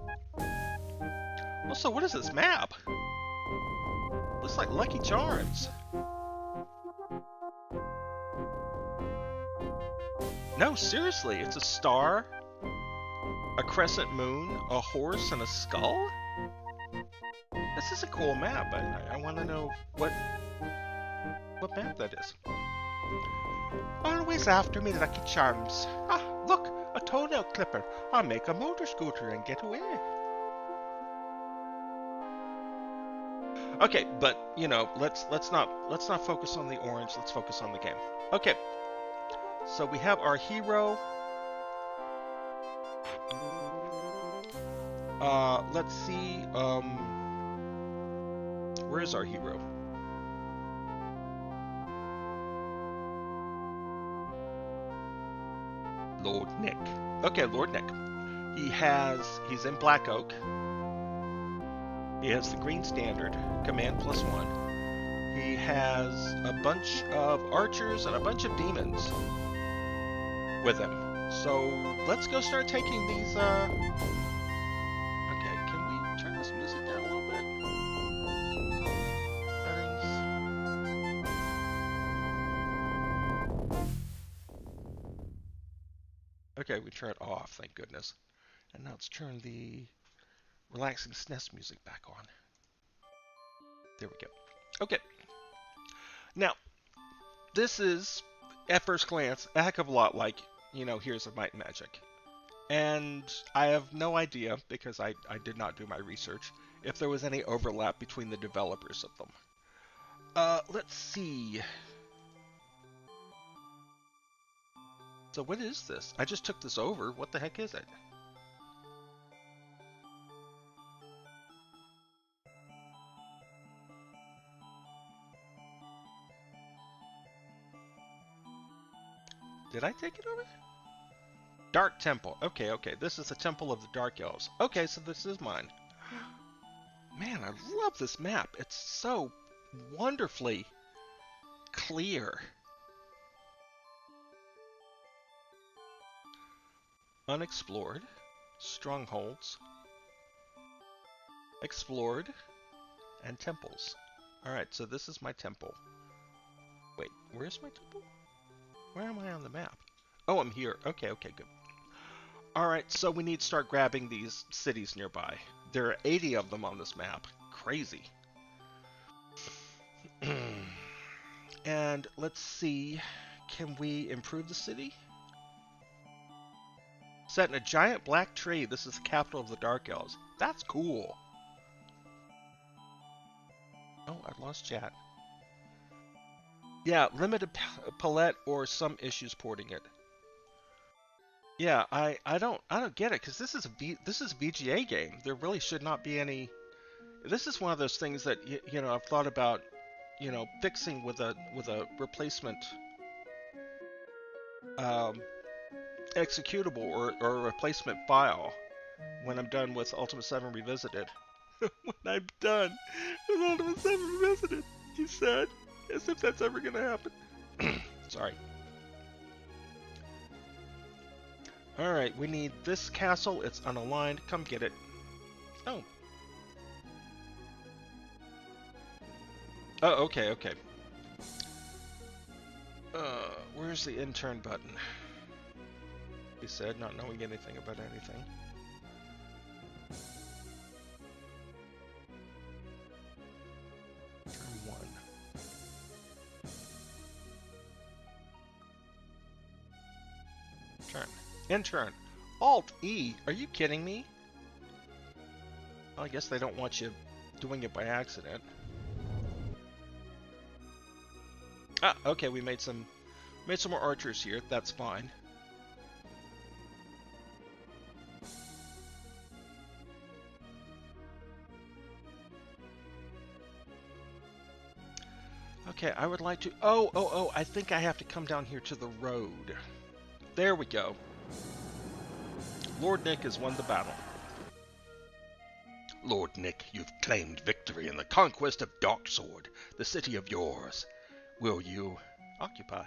Also, what is this map? Looks like Lucky Charms. No, seriously, it's a star, a crescent moon, a horse, and a skull? This is a cool map. I want to know what map that is. Always after me, Lucky Charms. Ah, look, a toenail clipper. I'll make a motor scooter and get away. Okay, but you know, let's not focus on the orange. Let's focus on the game. Okay, so we have our hero. Let's see. Where is our hero? Lord Nick. Okay, Lord Nick. He's in Black Oak. He has the green standard, command +1. He has a bunch of archers and a bunch of demons with him. So let's go start taking these, Okay, can we turn this music down a little bit? Settings. Okay, we turn it off, thank goodness. And now let's turn the relaxing SNES music back on. There we go. Okay. Now, this is, at first glance, a heck of a lot like, you know, Heroes of Might and Magic. And I have no idea, because I did not do my research, if there was any overlap between the developers of them. Let's see. So what is this? I just took this over. What the heck is it? Did I take it over? Dark Temple. Okay, okay. This is the Temple of the Dark Elves. Okay, so this is mine. Man, I love this map. It's so wonderfully clear. Unexplored. Strongholds. Explored. And temples. Alright, so this is my temple. Wait, where's my temple? Where am I on the map? Oh, I'm here. Okay, okay, good. Alright, so we need to start grabbing these cities nearby. There are 80 of them on this map. Crazy. And let's see, can we improve the city? Set in a giant black tree. This is the capital of the Dark Elves. That's cool. Oh, I've lost chat. Yeah, limited palette or some issues porting it. Yeah, I don't get it, because this is a VGA game. There really should not be any. This is one of those things that you know, I've thought about, you know, fixing with a replacement executable or a replacement file when I'm done with Ultimate 7 Revisited. When I'm done with Ultimate 7 Revisited, he said, as if that's ever gonna happen. Sorry. Alright, we need this castle. It's unaligned. Come get it. Oh. Oh, okay, okay. Where's the intern button? he said, not knowing anything about anything. Turn 1. Turn. In turn. Alt-E? Are you kidding me? Well, I guess they don't want you doing it by accident. Ah, okay, we made some more archers here. That's fine. Okay, I would like to... Oh, I think I have to come down here to the road. There we go. Lord Nick has won the battle. Lord Nick, you've claimed victory in the conquest of Darksword, the city of yours. Will you occupy?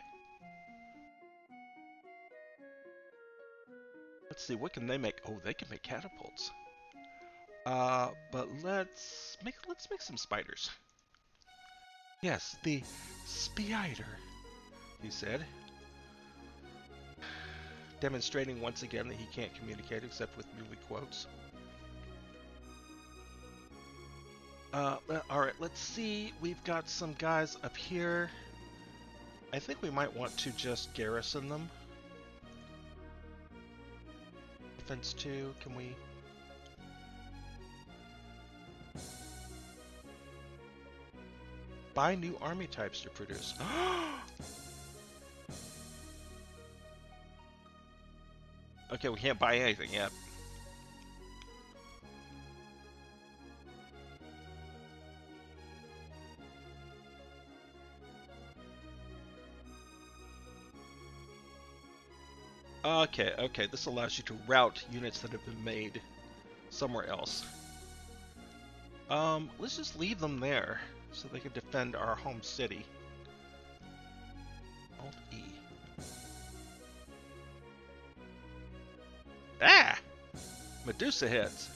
Let's see, what can they make? Oh, they can make catapults. But let's make some spiders. Yes, the spider, he said, demonstrating once again that he can't communicate except with movie quotes. Alright, let's see. We've got some guys up here. I think we might want to just garrison them. Defense 2, can we... Buy new army types to produce. Okay, we can't buy anything yet. Okay, this allows you to route units that have been made somewhere else. Let's just leave them there so they can defend our home city. Alt-E. Ah! Medusa heads.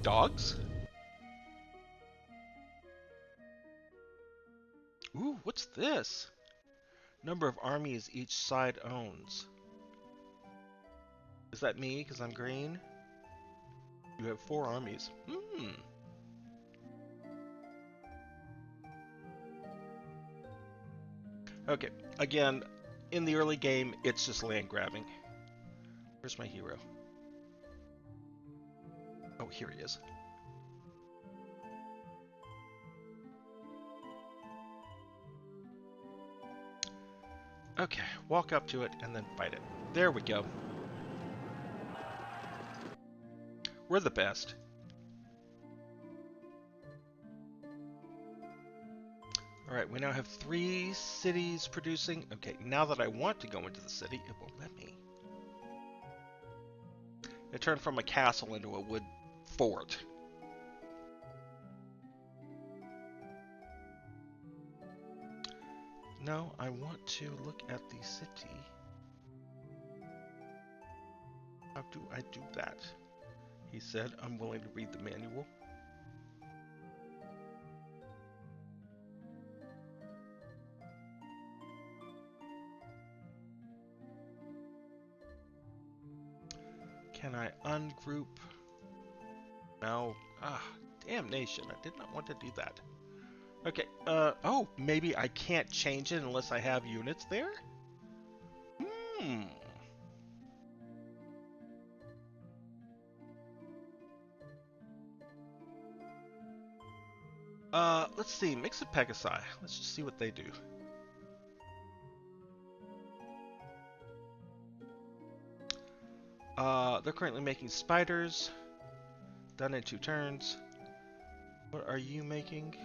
Dogs? Ooh, what's this? Number of armies each side owns. Is that me, because I'm green? You have 4 armies. Okay, again, in the early game, it's just land grabbing. Where's my hero? Oh, here he is. Okay, walk up to it and then fight it. There we go. We're the best. Alright, we now have 3 cities producing. Okay, now that I want to go into the city, it won't let me. It turned from a castle into a wood fort. No, I want to look at the city. How do I do that? He said, I'm willing to read the manual. Can I ungroup? No. Ah, damnation. I did not want to do that. Okay, oh, maybe I can't change it unless I have units there? Let's see, mix of Pegasi. Let's just see what they do. They're currently making spiders. Done in 2 turns. What are you making?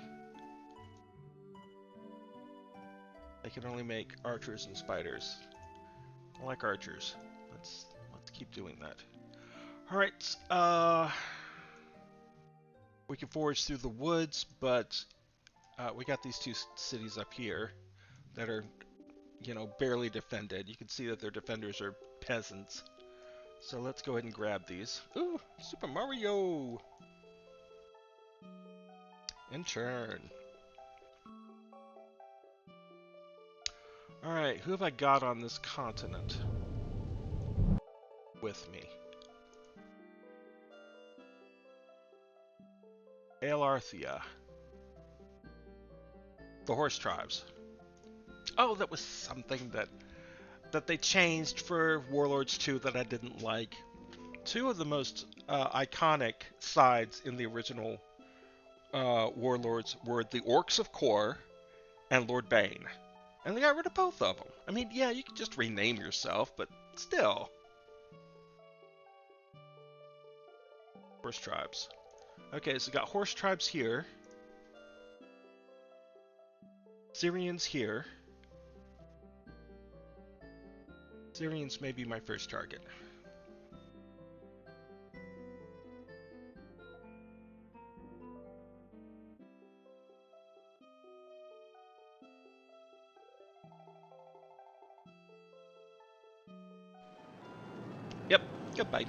They can only make archers and spiders. I like archers. Let's keep doing that. Alright, we can forage through the woods, but we got these 2 cities up here that are, you know, barely defended. You can see that their defenders are peasants. So let's go ahead and grab these. Ooh, Super Mario! In turn. Alright, who have I got on this continent? with me. Aelarthia. The horse tribes. Oh, that was something that they changed for Warlords 2 that I didn't like. Two of the most iconic sides in the original Warlords were the Orcs of Kor and Lord Bane. And they got rid of both of them. I mean, yeah, you could just rename yourself, but still. Horse tribes. Okay, so we got horse tribes here. Syrians here. Syrians may be my first target. Yep, goodbye.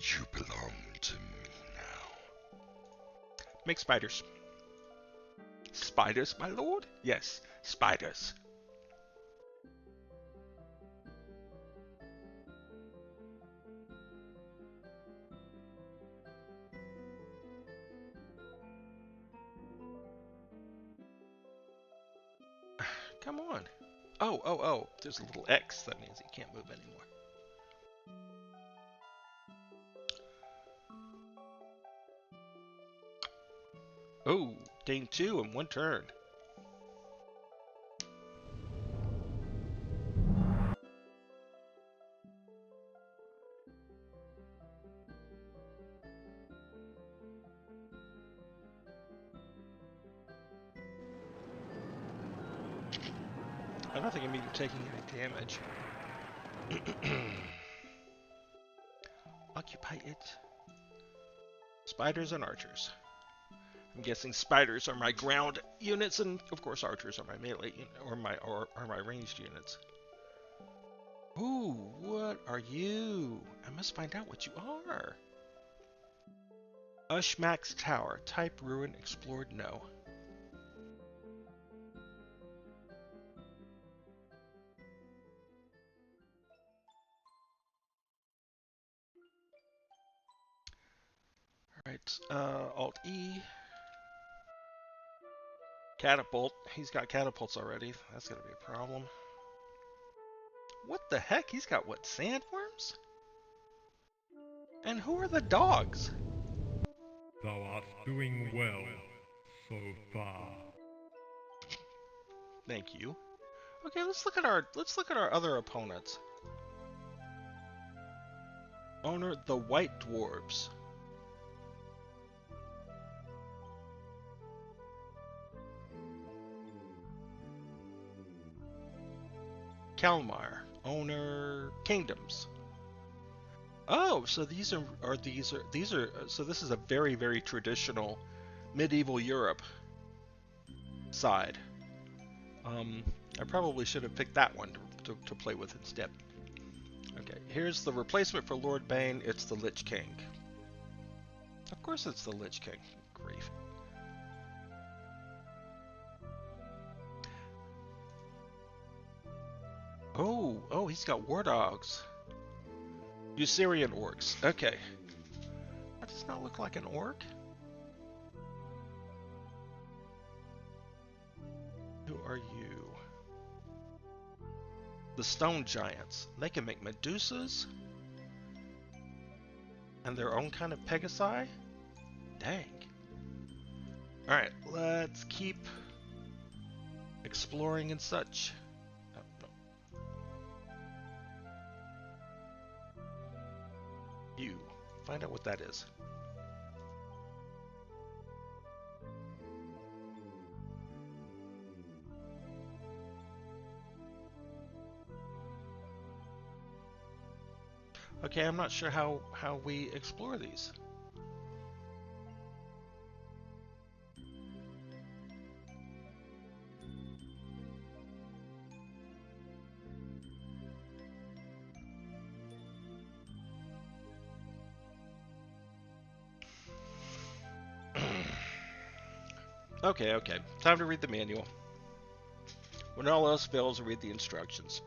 You belong to me now. Make spiders. Spiders, my lord? Yes, spiders. Come on. Oh, there's a little X. That means he can't move anymore. Oh, gain 2 in 1 turn. I don't think I'm even taking any damage. Occupy it. Spiders and archers. I'm guessing spiders are my ground units, and of course archers are my melee or my ranged units. Ooh, what are you? I must find out what you are. Ushmax Tower. Type ruin. Explored. No. Alright, Alt E. Catapult. He's got catapults already. That's gonna be a problem. What the heck? He's got what? Sandworms? And who are the dogs? Thou art doing well so far. Thank you. Okay, let's look at our other opponents. Owner the White Dwarves. Kalmar. Owner Kingdoms. Oh, so these are so this is a very, very traditional medieval Europe side. I probably should have picked that one to play with instead. Okay, here's the replacement for Lord Bane. It's the Lich King. Of course it's the Lich King. Grief. Oh, he's got war dogs. Usurian orcs. Okay. That does not look like an orc. Who are you? The stone giants. They can make Medusas. And their own kind of Pegasi? Dang. Alright, let's keep exploring and such. Oh, no. You. Find out what that is. Okay, I'm not sure how we explore these. Okay. Time to read the manual. When all else fails, read the instructions.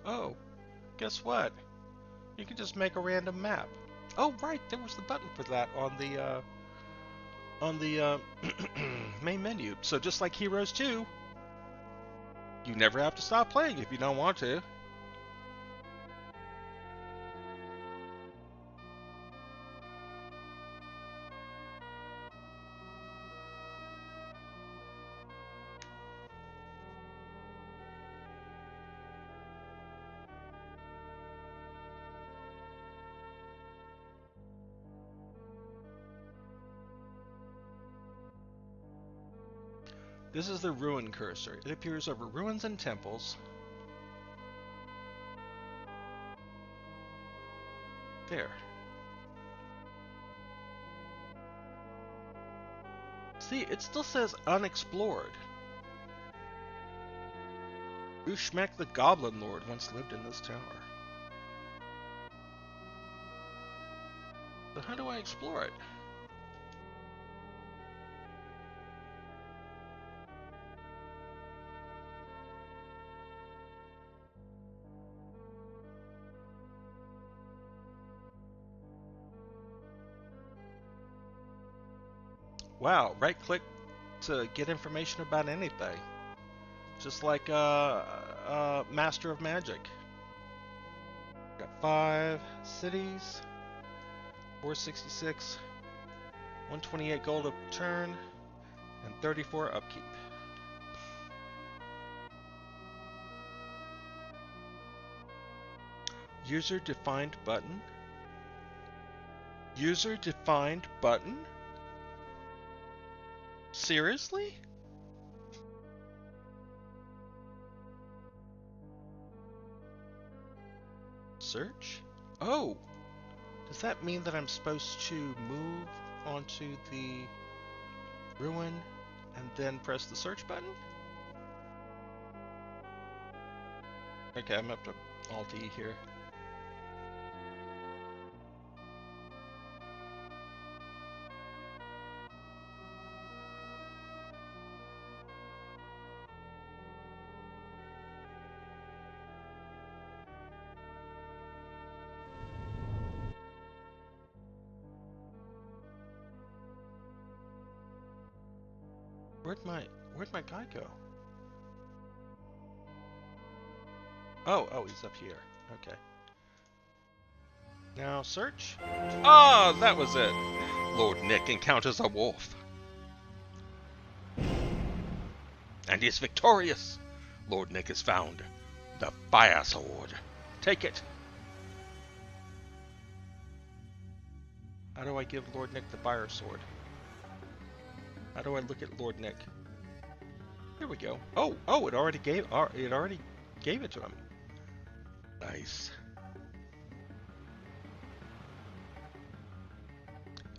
Oh, guess what? You can just make a random map. Oh, right, there was the button for that on the main menu. So just like Heroes 2, you never have to stop playing if you don't want to. This is the ruin cursor. It appears over ruins and temples. There. See, it still says unexplored. Ushmek the Goblin Lord once lived in this tower. So how do I explore it? Wow, right click to get information about anything. Just like Master of Magic. Got 5 cities, 466, 128 gold a turn, and 34 upkeep. User defined button? User defined button? Seriously? Search? Oh! Does that mean that I'm supposed to move onto the ruin and then press the search button? Okay, I'm up to Alt-E here. Where'd my guy go? Oh, he's up here. Okay. Now search. Ah, that was it. Lord Nick encounters a wolf. And he is victorious. Lord Nick has found the fire sword. Take it. How do I give Lord Nick the fire sword? How do I look at Lord Nick? Here we go. Oh, it already gave it to him. Nice.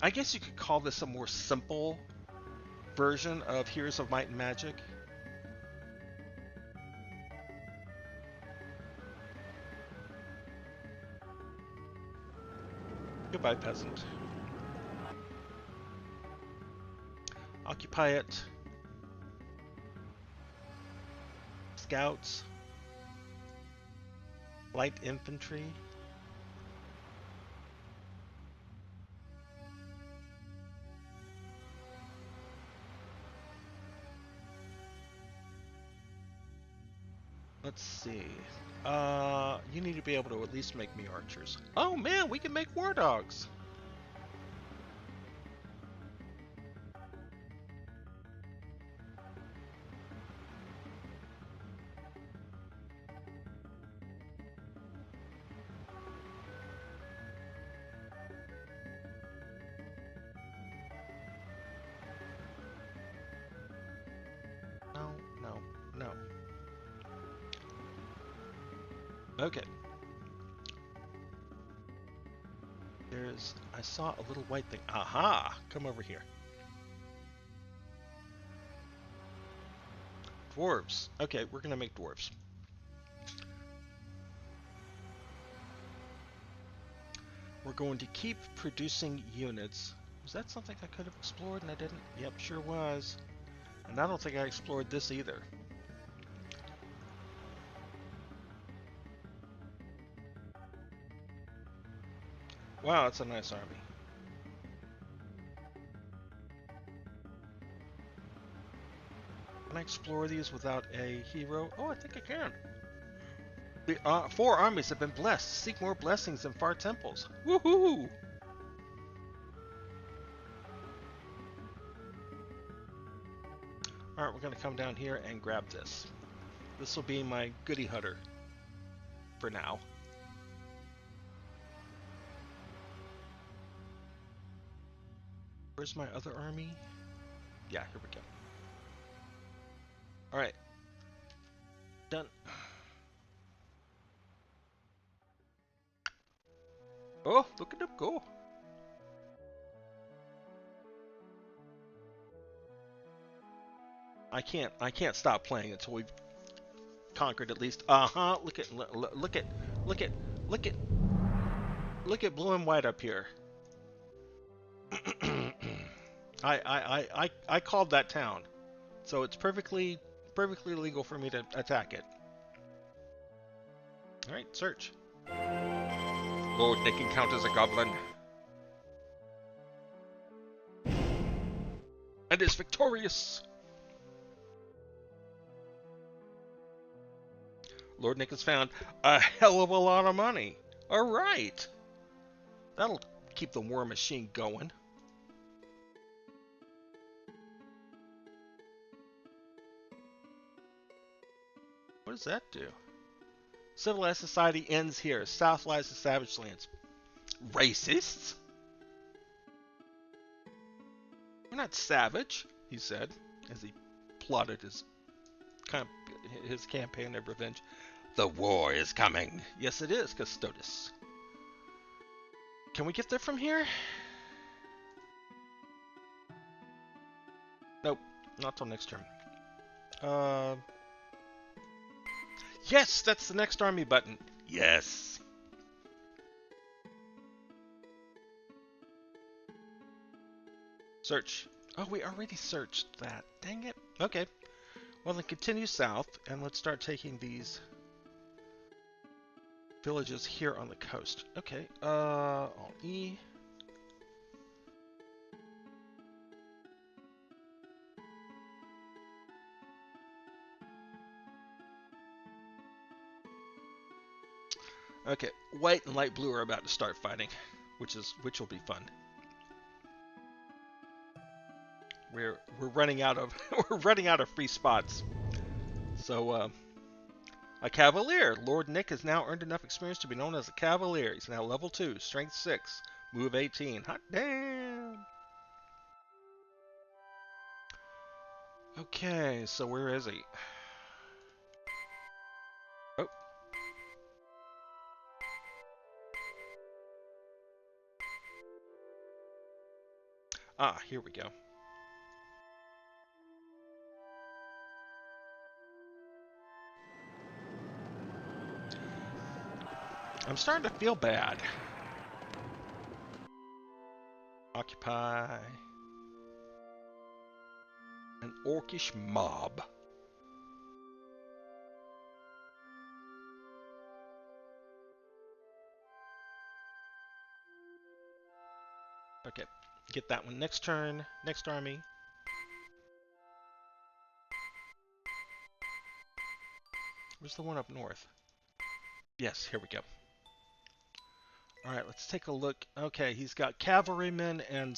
I guess you could call this a more simple version of Heroes of Might and Magic. Goodbye, peasant. Occupy it. Scouts. Light infantry. Let's see. You need to be able to at least make me archers. Oh man, we can make war dogs. No. Okay. I saw a little white thing. Aha! Come over here. Dwarves. Okay, we're gonna make dwarves. We're going to keep producing units. Was that something I could have explored and I didn't? Yep, sure was. And I don't think I explored this either. Wow, that's a nice army. Can I explore these without a hero? Oh, I think I can. The 4 armies have been blessed. Seek more blessings in far temples. Woohoo! Alright, we're going to come down here and grab this. This will be my goody hutter for now. Where's my other army? Yeah, here we go. Alright. Done. Oh, look at them go. I can't stop playing until we've conquered at least. Look at blue and white up here. I called that town, so it's perfectly legal for me to attack it. All right, search. Lord Nick encounters a goblin and is victorious. Lord Nick has found a hell of a lot of money. All right, that'll keep the war machine going. What does that do? Civilized society ends here. South lies the savage lands. Racists? We're not savage, he said, as he plotted his campaign of revenge. The war is coming. Yes, it is, Custodes. Can we get there from here? Nope, not till next turn. Yes, that's the next army button. Yes. Search. Oh, we already searched that. Dang it. Okay. Well, then continue south, and let's start taking these villages here on the coast. Okay. Alt E. Okay, white and light blue are about to start fighting, which will be fun. We're running out of free spots. So a cavalier. Lord Nick has now earned enough experience to be known as a cavalier. He's now level 2, strength 6, move 18. Hot damn. Okay, so where is he? Oh. Ah, here we go. I'm starting to feel bad. Occupy an orcish mob. Okay, get that one next turn. Next army. Where's the one up north? Yes, here we go. Alright, let's take a look. Okay, he's got cavalrymen and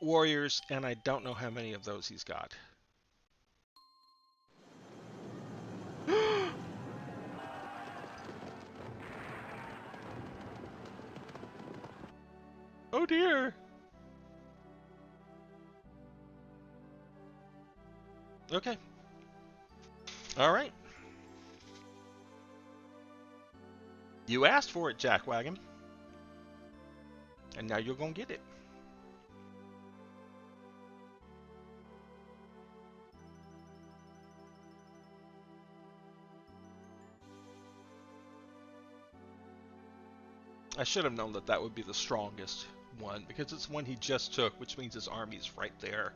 warriors, and I don't know how many of those he's got. Oh dear! Okay. Alright. You asked for it, Jackwagon. And now you're gonna get it. I should have known that that would be the strongest one, because it's one he just took, which means his army's right there.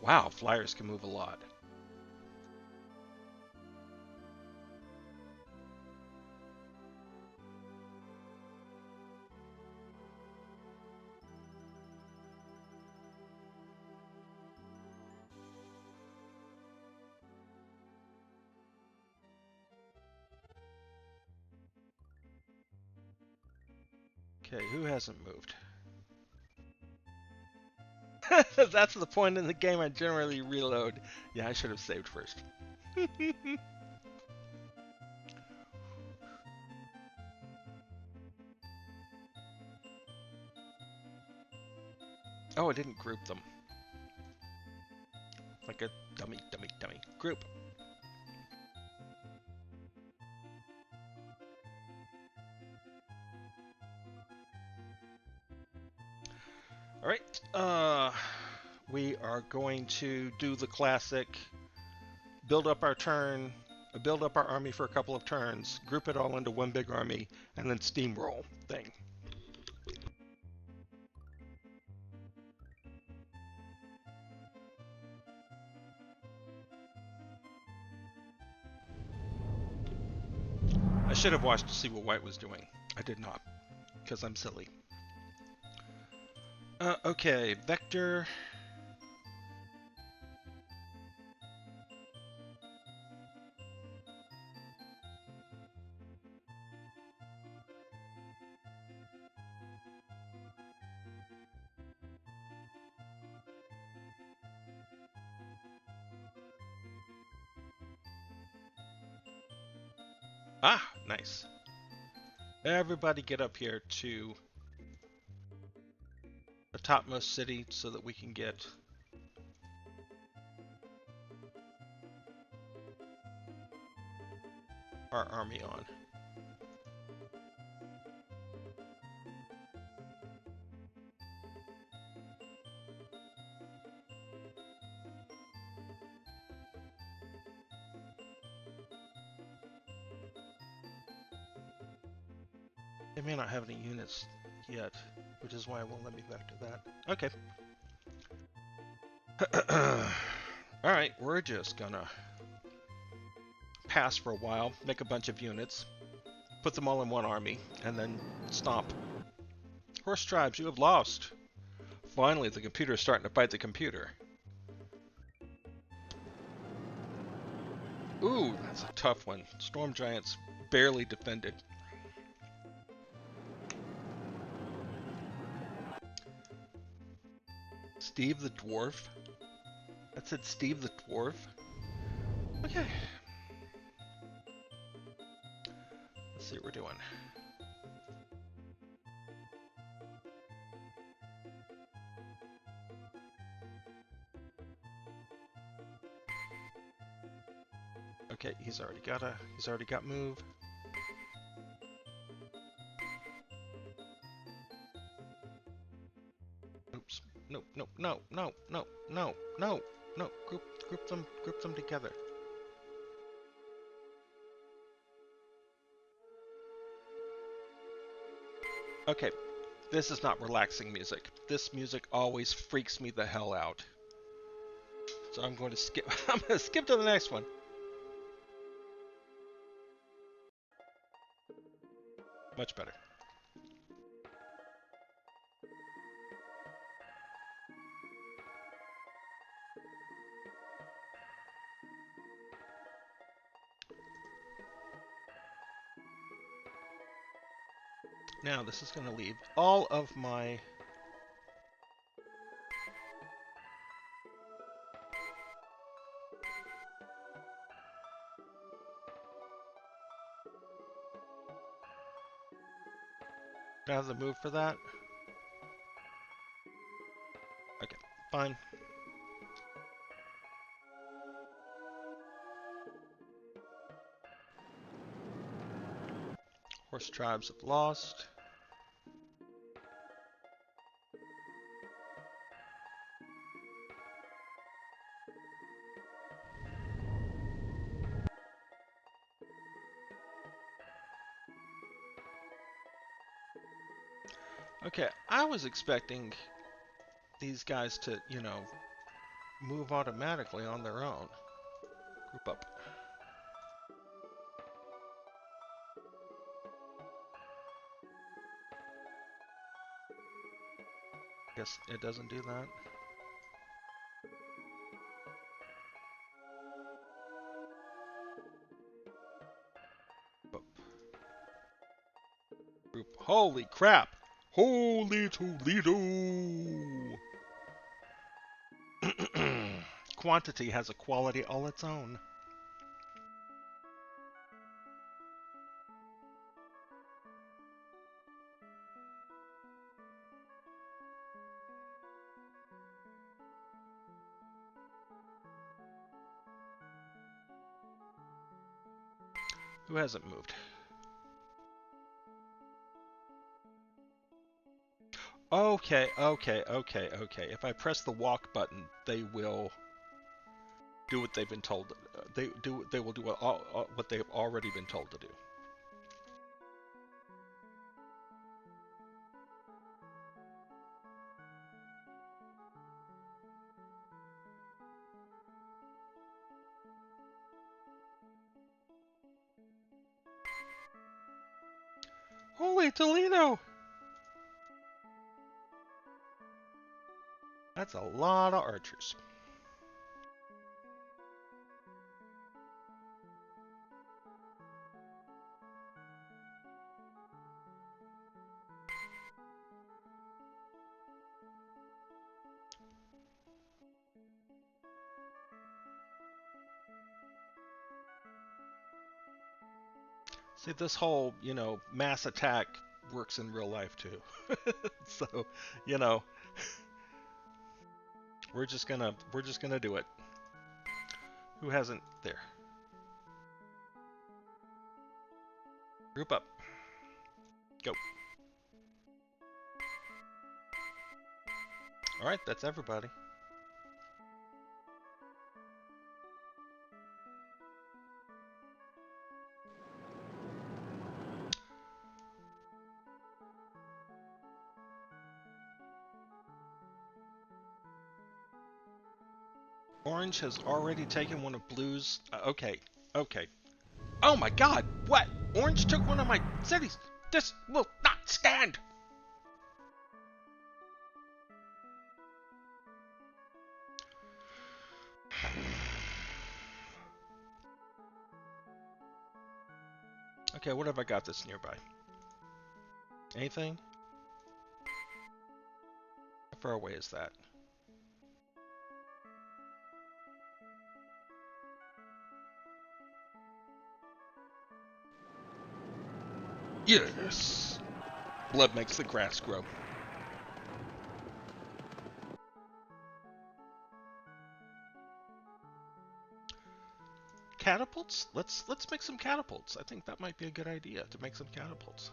Wow, flyers can move a lot. Okay, who hasn't moved? That's the point in the game I generally reload. Yeah, I should have saved first. Oh, I didn't group them. Like a dummy. Group. Alright, we are going to do the classic build up our army for a couple of turns, group it all into one big army, and then steamroll thing. I should have watched to see what White was doing. I did not, because I'm silly. Okay, Vector. Ah, nice. Everybody get up here to the topmost city so that we can get our army on. They may not have any units yet, which is why it won't let me vector that. Okay. Alright, we're just gonna pass for a while, make a bunch of units, put them all in one army, and then stomp. Horse tribes, you have lost. Finally, the computer is starting to fight the computer. Ooh, that's a tough one. Storm Giants barely defended. Steve the Dwarf? That said Steve the Dwarf? Okay. Let's see what we're doing. Okay, he's already got move. Oops. No. Group them together. Okay, this is not relaxing music. This music always freaks me the hell out. So I'm going to skip. I'm going to skip to the next one. Much better. Now this is going to leave all of my do I have the move for that? Okay, fine. Horse tribes have lost. Okay, I was expecting these guys to, you know, move automatically on their own. Group up. Guess it doesn't do that. Up. Group. Holy crap! Holy Toledo! Quantity has a quality all its own. Who hasn't moved? Okay. If I press the walk button, they will do what they've been told. They will do what they've already been told to do. Holy Toledo! That's a lot of archers. See, this whole, mass attack works in real life too. So, we're just gonna do it. Who hasn't? There. Group up. Go. All right, that's everybody. Orange has already taken one of Blue's. Okay. Oh my God! What? Orange took one of my cities. This will not stand. Okay, what have I got that's nearby? Anything? How far away is that? Yes! Blood makes the grass grow. Catapults? Let's make some catapults. I think that might be a good idea to make some catapults.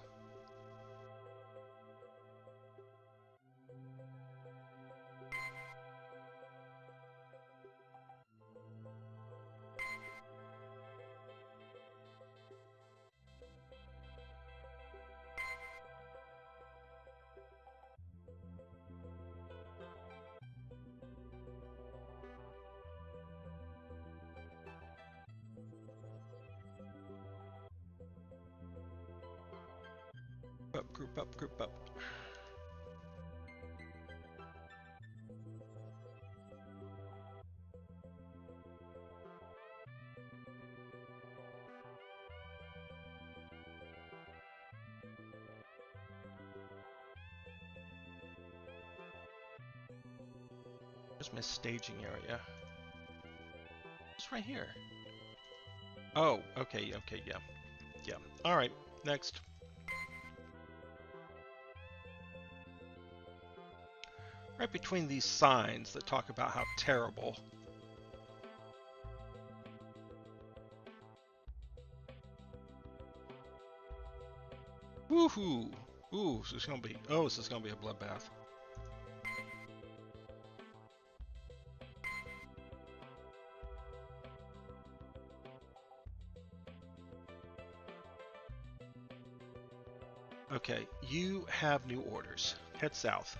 Group up. Where's my staging area? It's right here. Oh, okay, yeah. Alright, next. Right between these signs that talk about how terrible. Woohoo! Ooh, this is gonna be a bloodbath. Okay, you have new orders. Head south.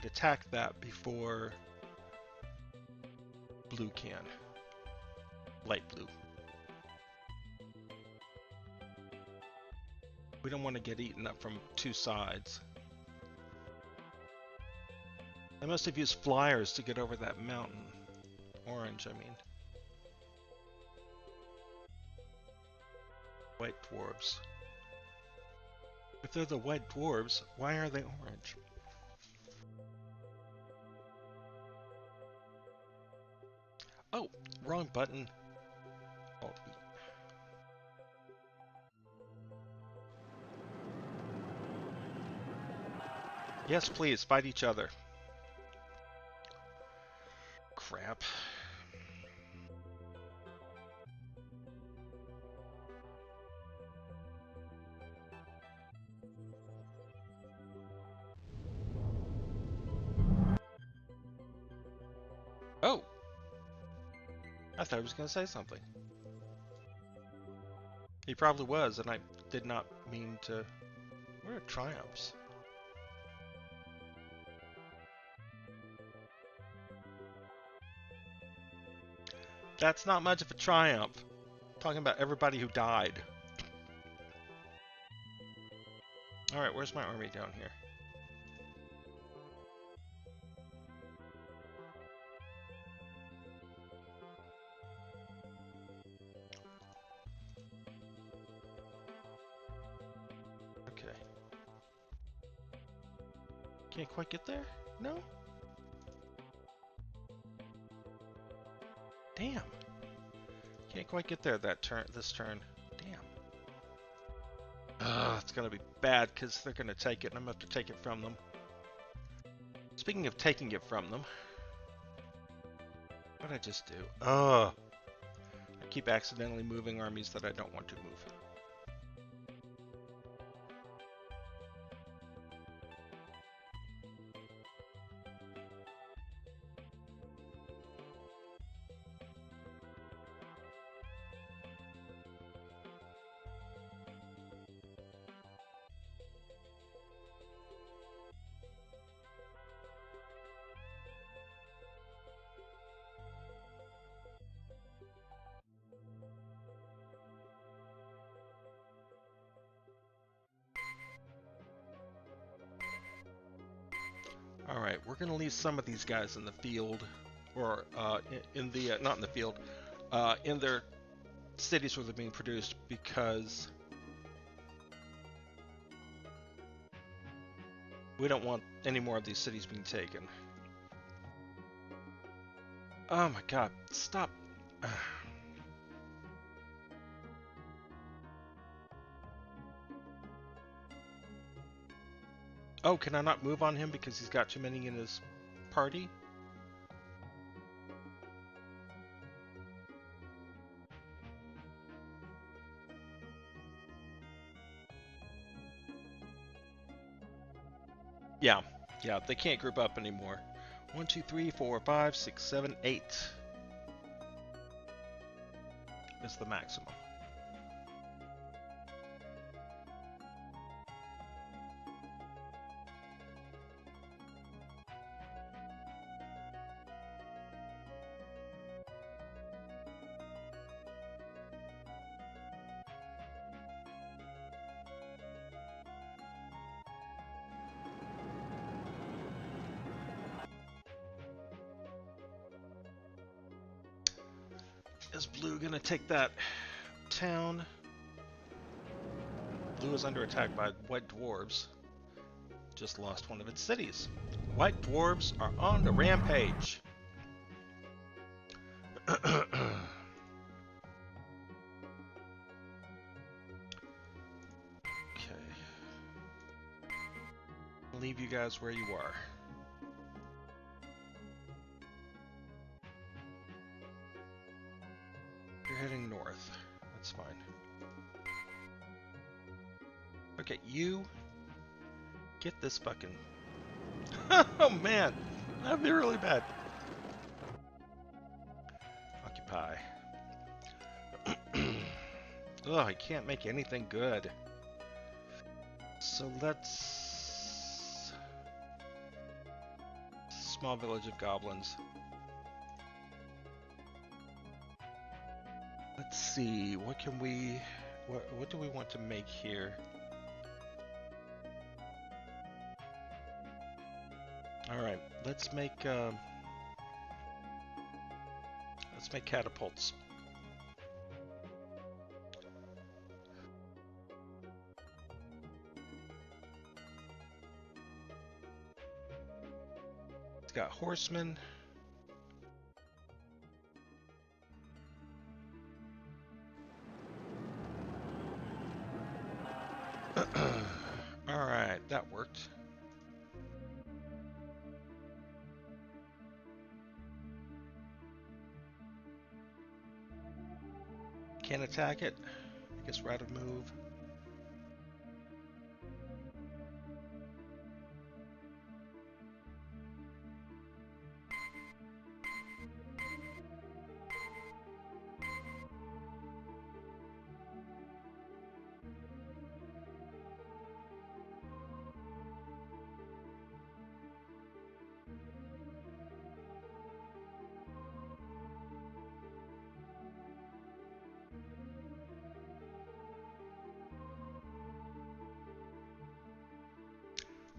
but attack that before blue can. Light blue. We don't want to get eaten up from two sides. I must have used flyers to get over that mountain. Orange, I mean. White dwarves. If they're the white dwarves, why are they orange? Oh, wrong button. Alt E. Yes, please, fight each other. Crap. Oh! I thought he was going to say something. He probably was, and I did not mean to... Where are triumphs? That's not much of a triumph. I'm talking about everybody who died. Alright, where's my army down here? Okay. Can't quite get there? No? Damn. Can't quite get there this turn. Damn. It's gonna be bad because they're gonna take it and I'm gonna have to take it from them. Speaking of taking it from them, what did I just do? I keep accidentally moving armies that I don't want to move. Alright, we're gonna leave some of these guys in the field, or in the, not in the field, in their cities where they're being produced, because we don't want any more of these cities being taken. Oh my god, stop. Oh, can I not move on him because he's got too many in his party? Yeah, they can't group up anymore. 1, 2, 3, 4, 5, 6, 7, 8 is the maximum. Is blue gonna take that town? Blue is under attack by white dwarves. Just lost one of its cities. White dwarves are on the rampage. Okay. Leave you guys where you are. You're heading north. That's fine. Okay, you get this fucking... Oh man, that'd be really bad. Occupy. Ugh, I can't make anything good. So let's... small village of goblins. Let's see, what can we... What do we want to make here? Alright, let's make catapults. It's got horsemen. Alright, that worked. Can't attack it. I guess we're out of move.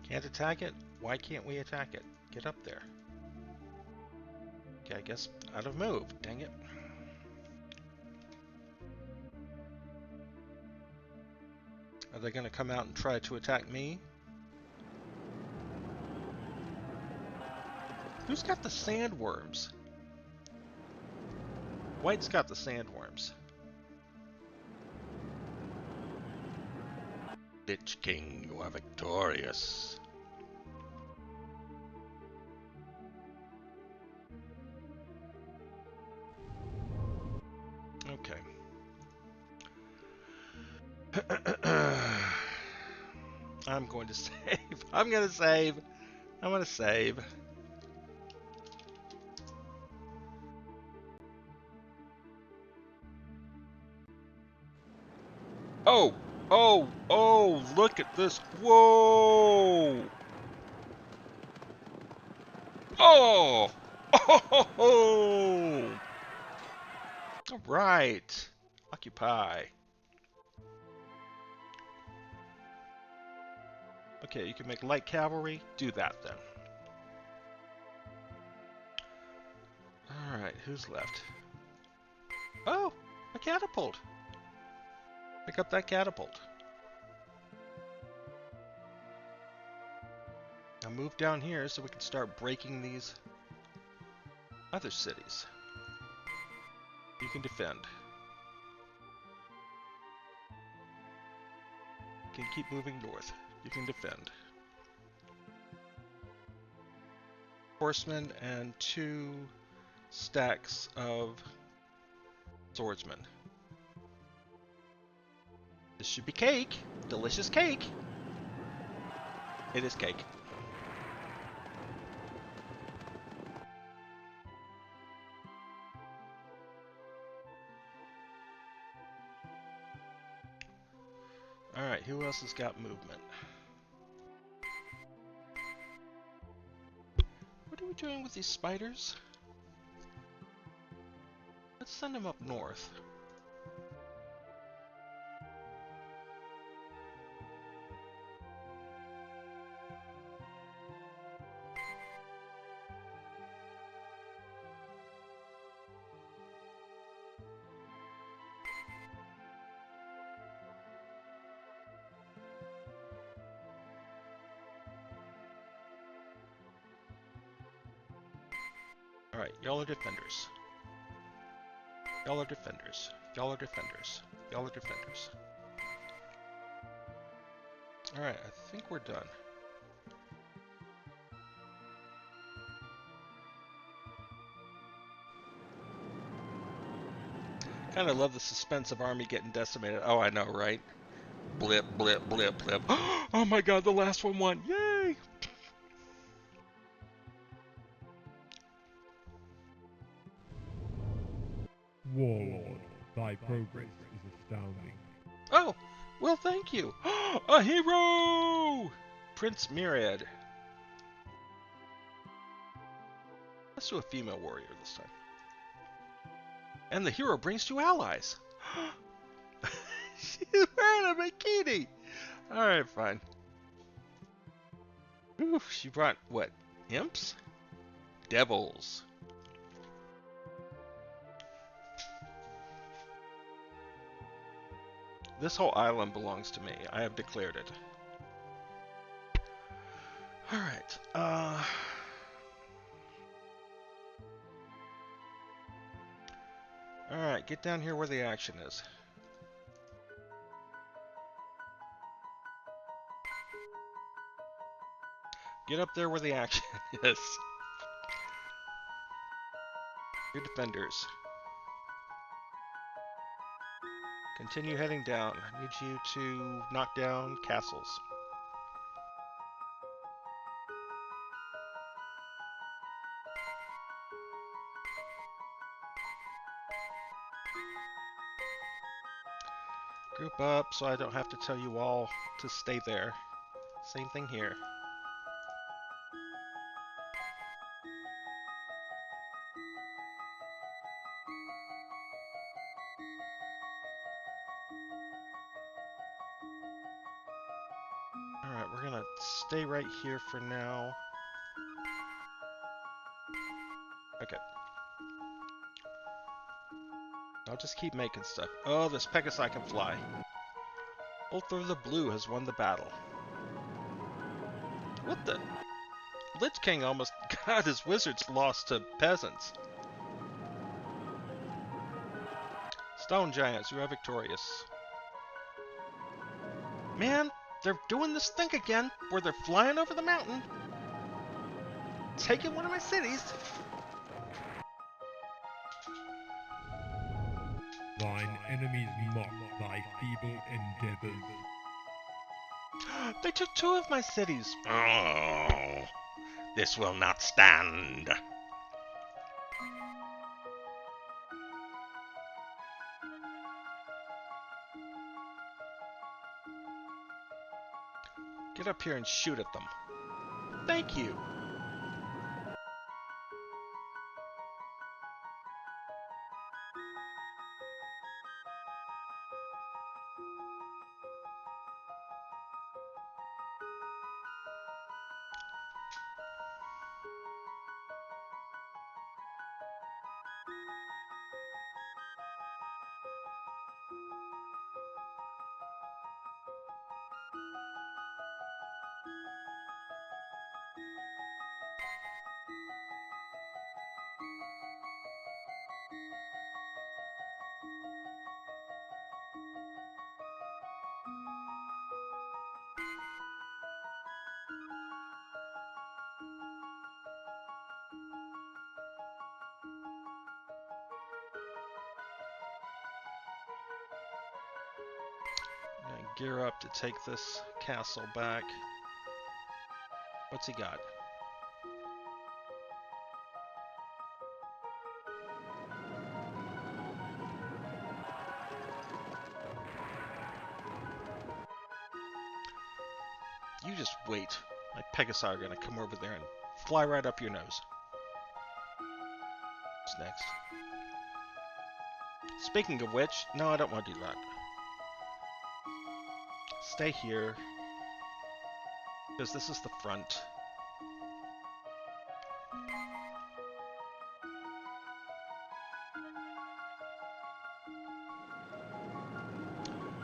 Can't attack it? Why can't we attack it? Get up there. Okay, I guess out of move. Dang it. Are they going to come out and try to attack me? Who's got the sandworms? White's got the sandworms. Lich King, you are victorious. Okay. I'm going to save. I'm going to save. I'm going to save. Oh! Oh! Oh! Look at this! Whoa! Oh! Oh! All right. Occupy. Okay, you can make light cavalry. Do that then. All right, who's left? Oh, a catapult. Pick up that catapult. Now move down here so we can start breaking these other cities. You can defend. You can keep moving north. You can defend. Horsemen and 2 stacks of swordsmen. This should be cake. Delicious cake. It is cake. Alright, who else has got movement? What are we doing with these spiders? Let's send them up north. Alright, y'all are defenders. Y'all are defenders. Y'all are defenders. Y'all are defenders. Alright, I think we're done. Kind of love the suspense of army getting decimated. Oh, I know, right? Blip, blip, blip, blip. Oh my god, the last one won. Yay! Warlord, thy progress is astounding. Oh, well, thank you. A hero! Prince Myriad. Let's do a female warrior this time. And the hero brings 2 allies. She's wearing a bikini. Alright, fine. Oof, she brought, what, imps? Devils. This whole island belongs to me. I have declared it. Alright, Alright, get down here where the action is. Get up there where the action is. Your defenders. Continue heading down. I need you to knock down castles. Group up so I don't have to tell you all to stay there. Same thing here. Alright, we're gonna stay right here for now. Okay. I'll just keep making stuff. Oh, this Pegasi can fly. Ulthor the Blue has won the battle. What the? Lich King almost got his wizards lost to peasants. Stone Giants, you are victorious. Man, they're doing this thing again, where they're flying over the mountain. Taking one of my cities. Thine enemies mock thy feeble endeavors. They took 2 of my cities. Oh, this will not stand. Get up here and shoot at them. Thank you. And gear up to take this castle back. What's he got? You just wait. My Pegasi are gonna come over there and fly right up your nose. What's next? Speaking of which, no, I don't want to do that. Stay here. Because this is the front.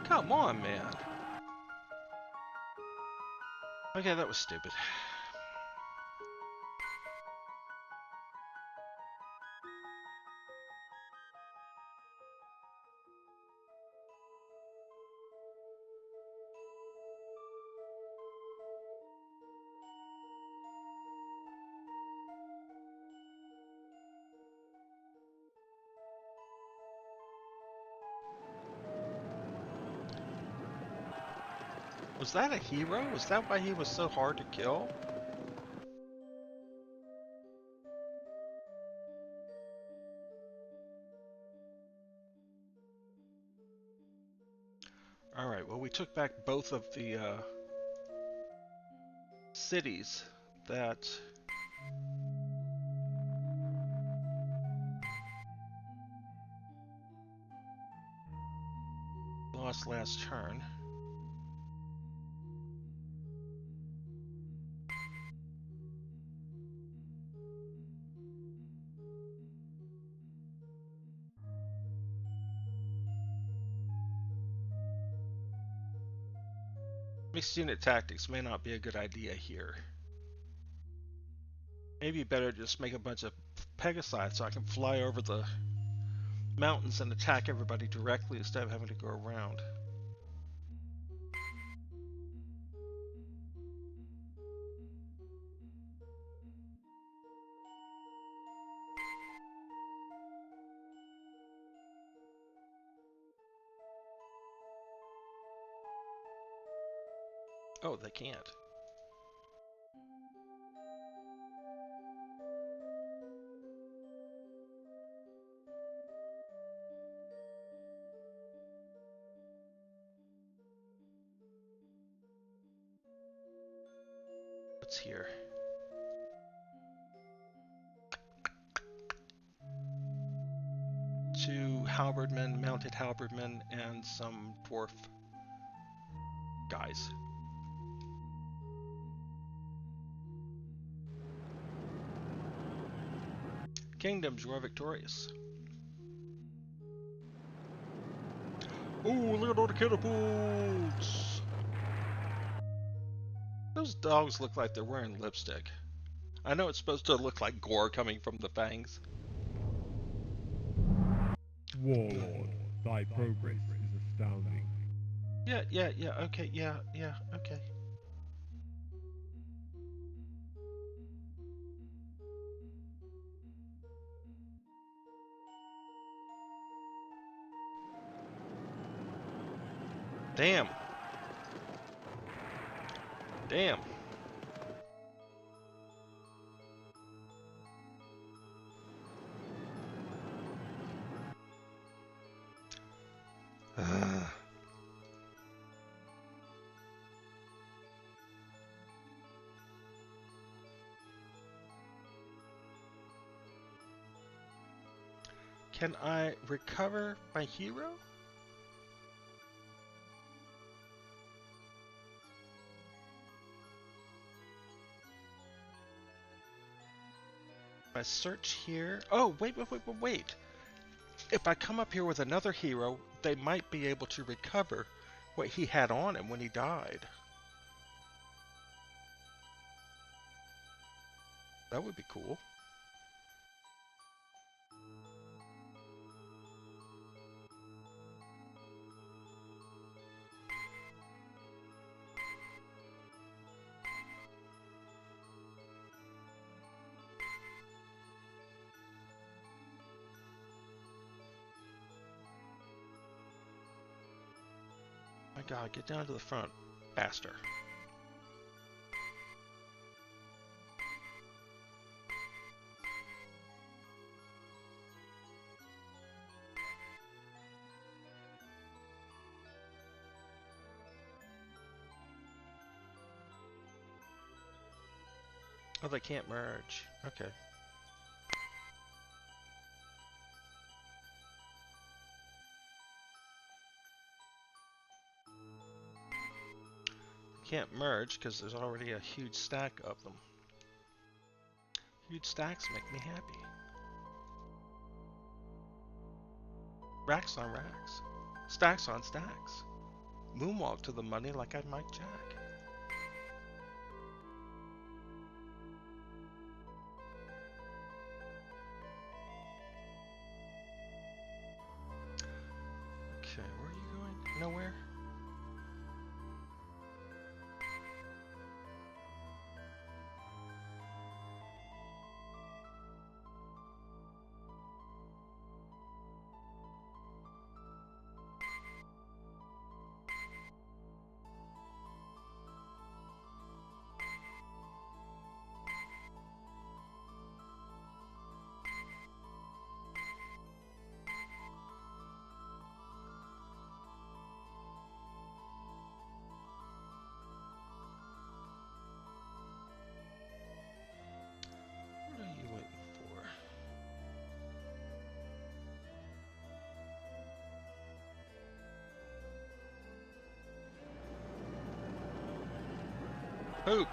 Come on, man. Okay, that was stupid. Was that a hero? Was that why he was so hard to kill? Alright, well we took back both of the cities that lost last turn. Mixed unit tactics may not be a good idea here. Maybe better just make a bunch of Pegasi so I can fly over the mountains and attack everybody directly instead of having to go around. Oh, they can't. What's here? Two halberdmen, mounted halberdmen, and some dwarf guys. Kingdoms, you are victorious. Ooh, look at all the catapults! Those dogs look like they're wearing lipstick. I know it's supposed to look like gore coming from the fangs. Warlord, thy progress is astounding. Yeah, okay, okay. Damn. Damn. Can I recover my hero? I search here. Oh, wait. If I come up here with another hero, they might be able to recover what he had on him when he died. That would be cool. My god, get down to the front. Faster. Oh, they can't merge. Okay. Can't merge because there's already a huge stack of them. Huge stacks make me happy. Racks on racks. Stacks on stacks. Moonwalk to the money like I Mike Jack. Okay, where are you going? Nowhere? Poop.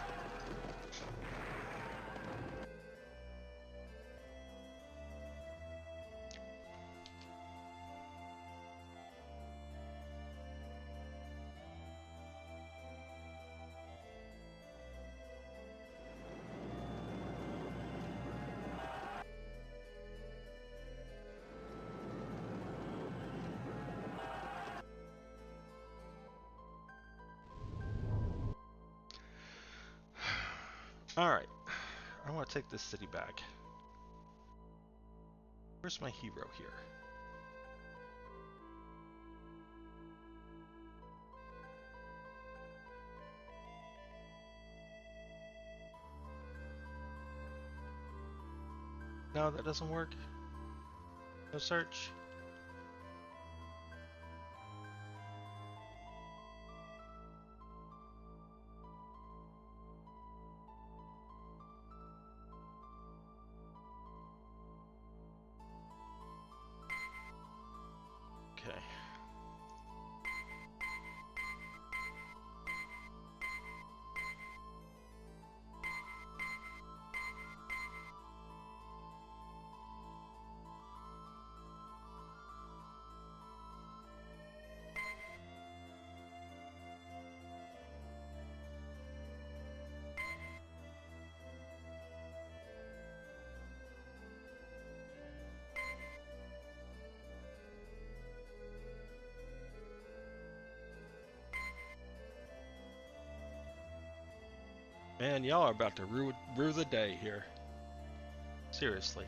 Alright. I want to take this city back. Where's my hero here? No, that doesn't work. No search. Okay. Man, y'all are about to rue the day here. Seriously.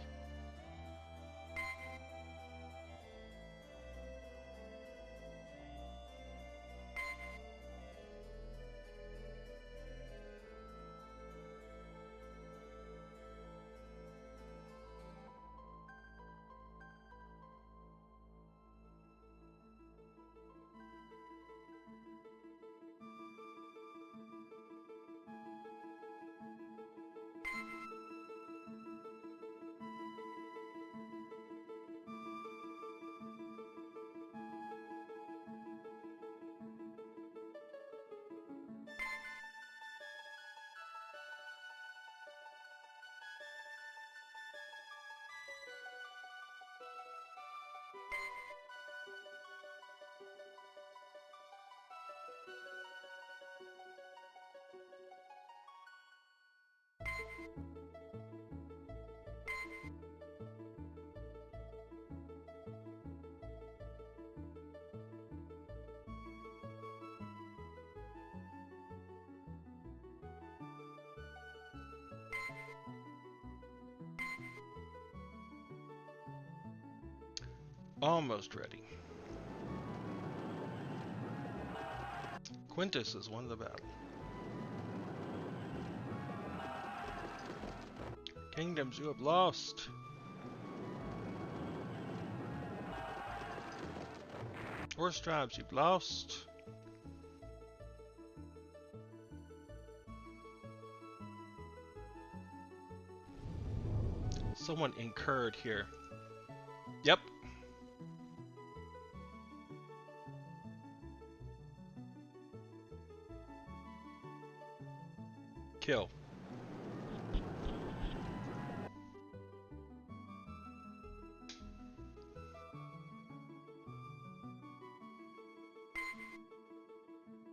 Almost ready. Quintus has won the battle. Kingdoms you have lost. Horse tribes you've lost. Someone incurred here. Yep. Kill.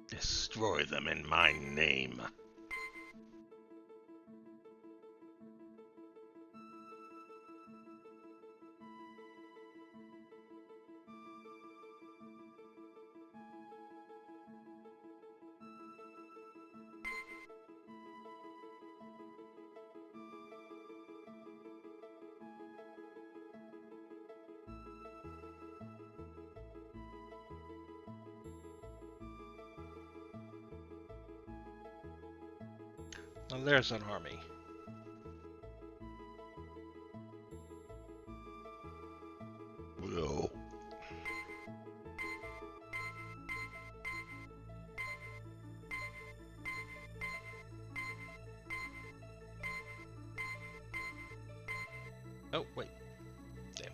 Destroy them in my name. Now there's an army. Whoa. Oh, wait. Damn.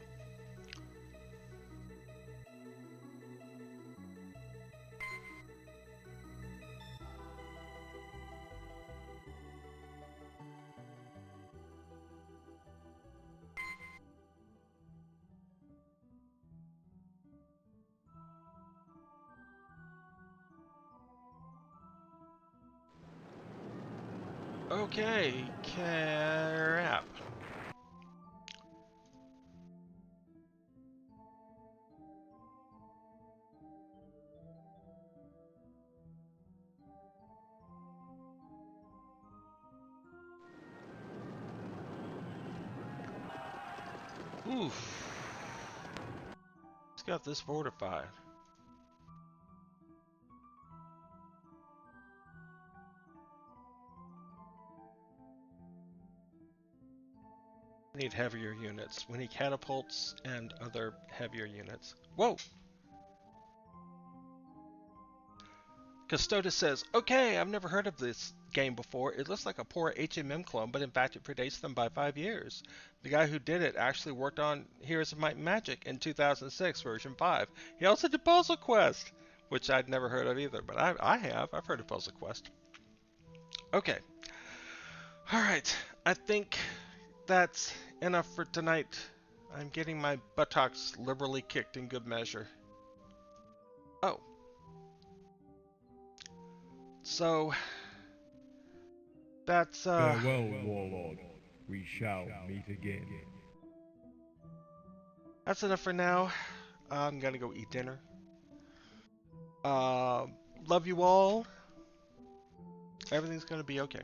Okay, crap. Oof. Let's got this fortified. We need heavier units. We need catapults and other heavier units. Whoa! Custodes says, okay, I've never heard of this game before. It looks like a poor HMM clone, but in fact it predates them by 5 years. The guy who did it actually worked on Heroes of Might and Magic in 2006, version 5. He also did Puzzle Quest, which I'd never heard of either, but I have. I've heard of Puzzle Quest. Okay. Alright, I think that's enough for tonight. I'm getting my buttocks liberally kicked in good measure. Oh. So, that's, Farewell, Warlord. We shall meet again. that's enough for now. I'm gonna go eat dinner. Love you all. Everything's gonna be okay.